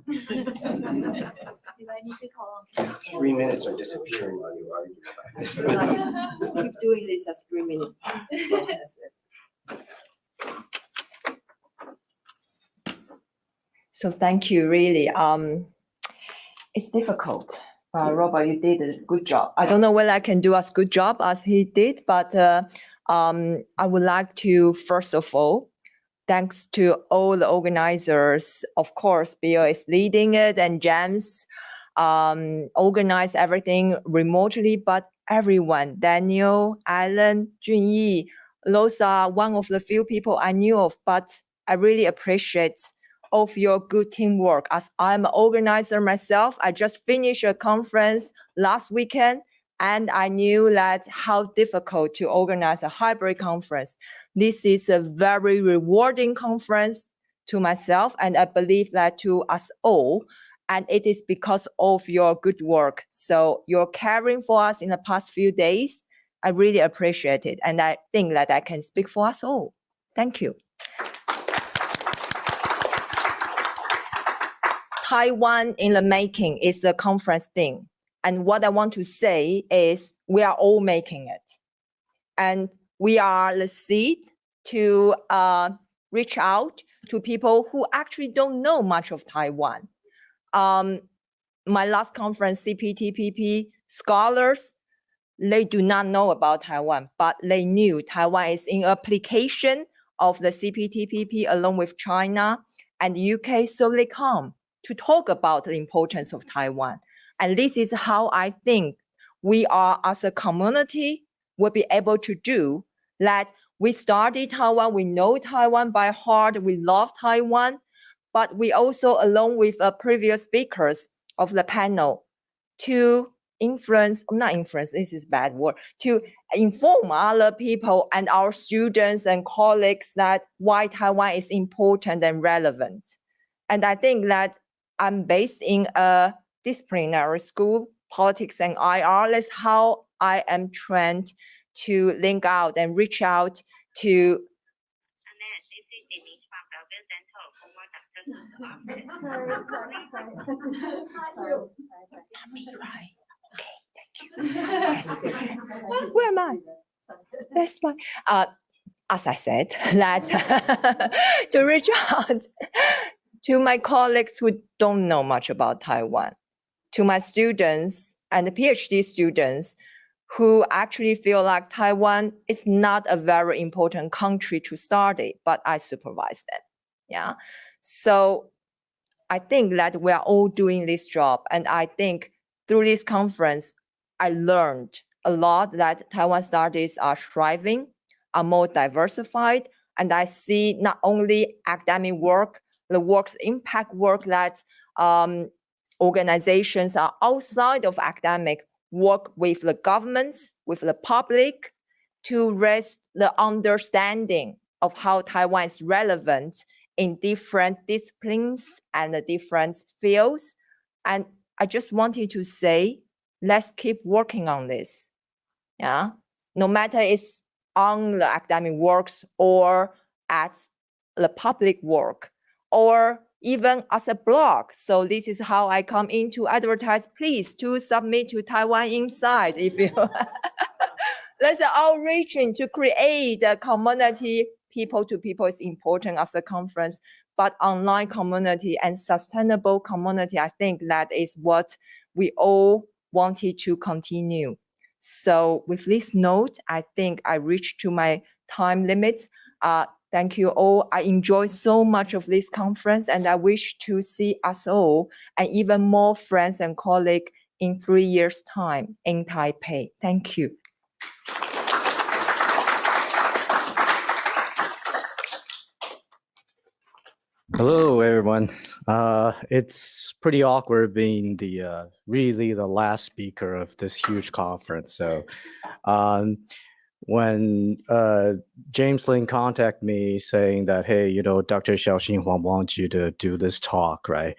Do I need to call? 3 minutes are disappearing while you argue. Keep doing this as 3 minutes. So thank you, really. It's difficult. Robert, you did a good job. I don't know whether I can do as good job as he did, but I would like to, first of all, thanks to all the organizers. Of course, Bill is leading it, and James organize everything remotely, but everyone, Daniel, Alan, Junyi, those are one of the few people I knew of, but I really appreciate of your good teamwork. As I'm an organizer myself, I just finished a conference last weekend, and I knew that how difficult to organize a hybrid conference. This is a very rewarding conference to myself, and I believe that to us all. And it is because of your good work. So you're caring for us in the past few days. I really appreciate it. And I think that I can speak for us all. Thank you. Taiwan in the making is the conference thing. And what I want to say is we are all making it. And we are the seed to reach out to people who actually don't know much of Taiwan. My last conference, CPTPP scholars, they do not know about Taiwan, but they knew Taiwan is in application of the CPTPP along with China and the UK, so they come to talk about the importance of Taiwan. And this is how I think we are, as a community, will be able to do that. We study Taiwan, we know Taiwan by heart, we love Taiwan, but we also, along with previous speakers of the panel, to this is a bad word, to inform other people and our students and colleagues that why Taiwan is important and relevant. And I think that I'm based in a disciplinary school, politics and IR. That's how I am trained to link out and reach out to Yes. Where am I? That's fine. As I said, that to reach out to my colleagues who don't know much about Taiwan, to my students and the PhD students who actually feel like Taiwan is not a very important country to study, but I supervise them. Yeah. So I think that we are all doing this job. And I think through this conference, I learned a lot that Taiwan studies are thriving, are more diversified. And I see not only academic work, the work's impact work that organizations are outside of academic work with the governments, with the public, to raise the understanding of how Taiwan is relevant in different disciplines and the different fields. And I just wanted to say, let's keep working on this. Yeah, no matter it's on the academic works or as the public work or even as a blog. So this is how I come in to advertise. Please to submit to Taiwan Inside if you there's an outreaching to create a community. People to people is important as a conference, but online community and sustainable community, I think that is what we all wanted to continue. So with this note, I think I reached to my time limits. Thank you all. I enjoy so much of this conference, and I wish to see us all and even more friends and colleagues in 3 years' time in Taipei. Thank you. Hello, everyone. It's pretty awkward being the really the last speaker of this huge conference. So when James Lin contacted me saying that, hey, you know, Dr. Xiaoxin Huang wants you to do this talk, right?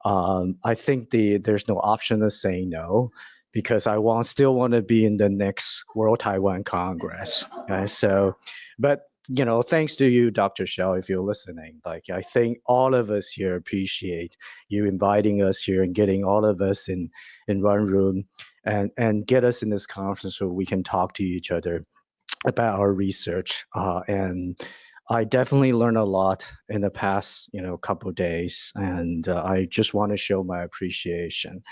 I think there's no option of saying no, because I still want to be in the next World Taiwan Congress. Okay? So, but you know, thanks to you, Dr. Xiao, if you're listening. Like, I think all of us here appreciate you inviting us here and getting all of us in one room and get us in this conference so we can talk to each other about our research. And I definitely learned a lot in the past, you know, couple of days, and I just want to show my appreciation.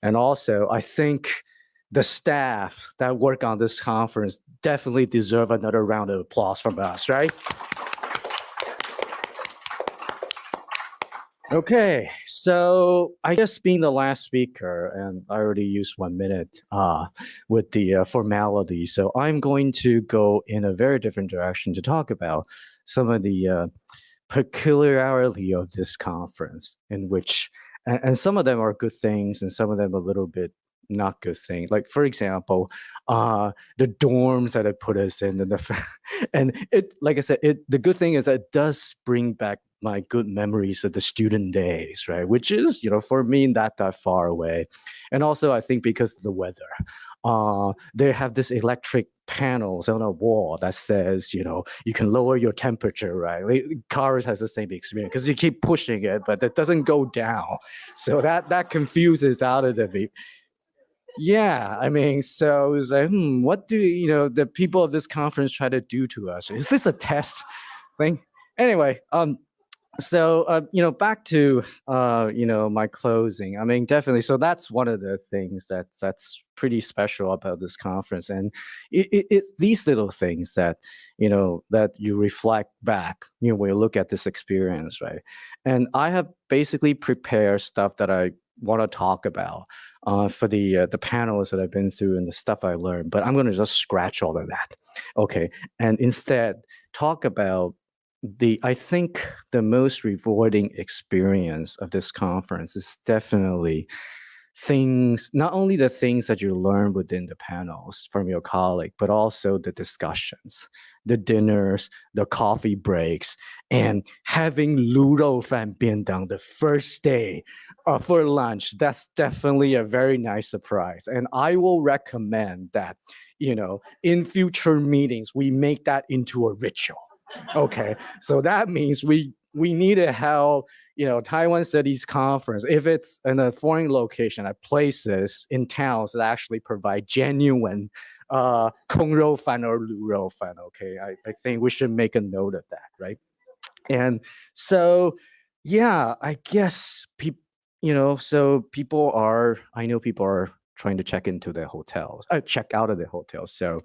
And also, I think the staff that work on this conference definitely deserve another round of applause from us, right? Okay, so I guess being the last speaker, and I already used 1 minute with the formality, so I'm going to go in a very different direction to talk about some of the peculiarity of this conference, in which, and some of them are good things, and some of them a little bit not good things. Like, for example, the dorms that it put us in, and it, like I said, the good thing is that it does bring back my good memories of the student days, right? Which is, for me, not that far away. And also, I think because of the weather, they have this electric panels on a wall that says, you can lower your temperature, right? Like, cars has the same experience because you keep pushing it, but it doesn't go down. So that confuses out of me. Yeah, I mean, so it's like, what do the people of this conference try to do to us? Is this a test thing? Anyway, so back to my closing. I mean, definitely. So that's one of the things that's pretty special about this conference, and it's these little things that that you reflect back when you look at this experience, right? And I have basically prepared stuff that I want to talk about for the panels that I've been through and the stuff I learned, but I'm going to just scratch all of that, okay? And instead talk about I think the most rewarding experience of this conference is definitely not only the things that you learn within the panels from your colleague, but also the discussions, the dinners, the coffee breaks, and having 卤肉饭便当 the first day for lunch. That's definitely a very nice surprise. And I will recommend that, in future meetings, we make that into a ritual. Okay, so that means we need to have Taiwan Studies Conference, if it's in a foreign location, at places in towns that actually provide genuine 空肉饭 or 卤肉饭. Okay, I think we should make a note of that, right? And so, yeah, I guess so people are trying to check into their hotels, check out of the hotels. So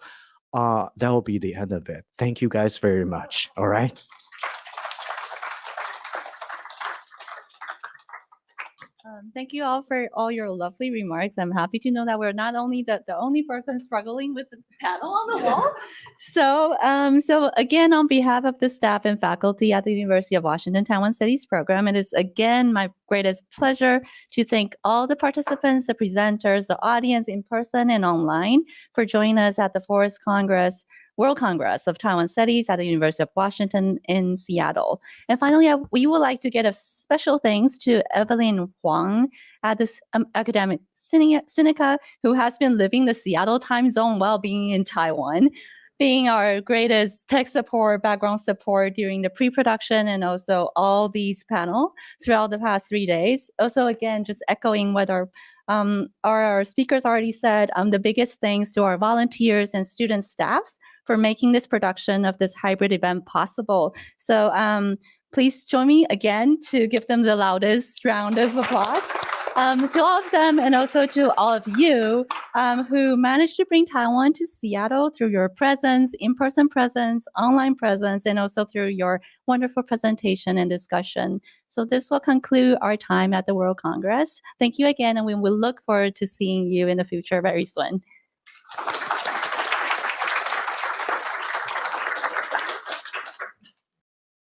that will be the end of it. Thank you guys very much. All right. Thank you all for all your lovely remarks. I'm happy to know that we're not only the only person struggling with the panel on the wall. So again, on behalf of the staff and faculty at the University of Washington Taiwan Studies Program, it is again my greatest pleasure to thank all the participants, the presenters, the audience in person and online for joining us at the 4th World Congress of Taiwan Studies at the University of Washington in Seattle. And finally, we would like to give a special thanks to Evelyn Huang at this Academia Sinica, who has been living the Seattle time zone while being in Taiwan, being our greatest tech support, background support during the pre-production and also all these panels throughout the past 3 days. Also, again, just echoing what our speakers already said, the biggest thanks to our volunteers and student staffs for making this production of this hybrid event possible. So please join me again to give them the loudest round of applause. To all of them and also to all of you who managed to bring Taiwan to Seattle through your presence, in-person presence, online presence, and also through your wonderful presentation and discussion. So this will conclude our time at the World Congress. Thank you again, and we will look forward to seeing you in the future very soon.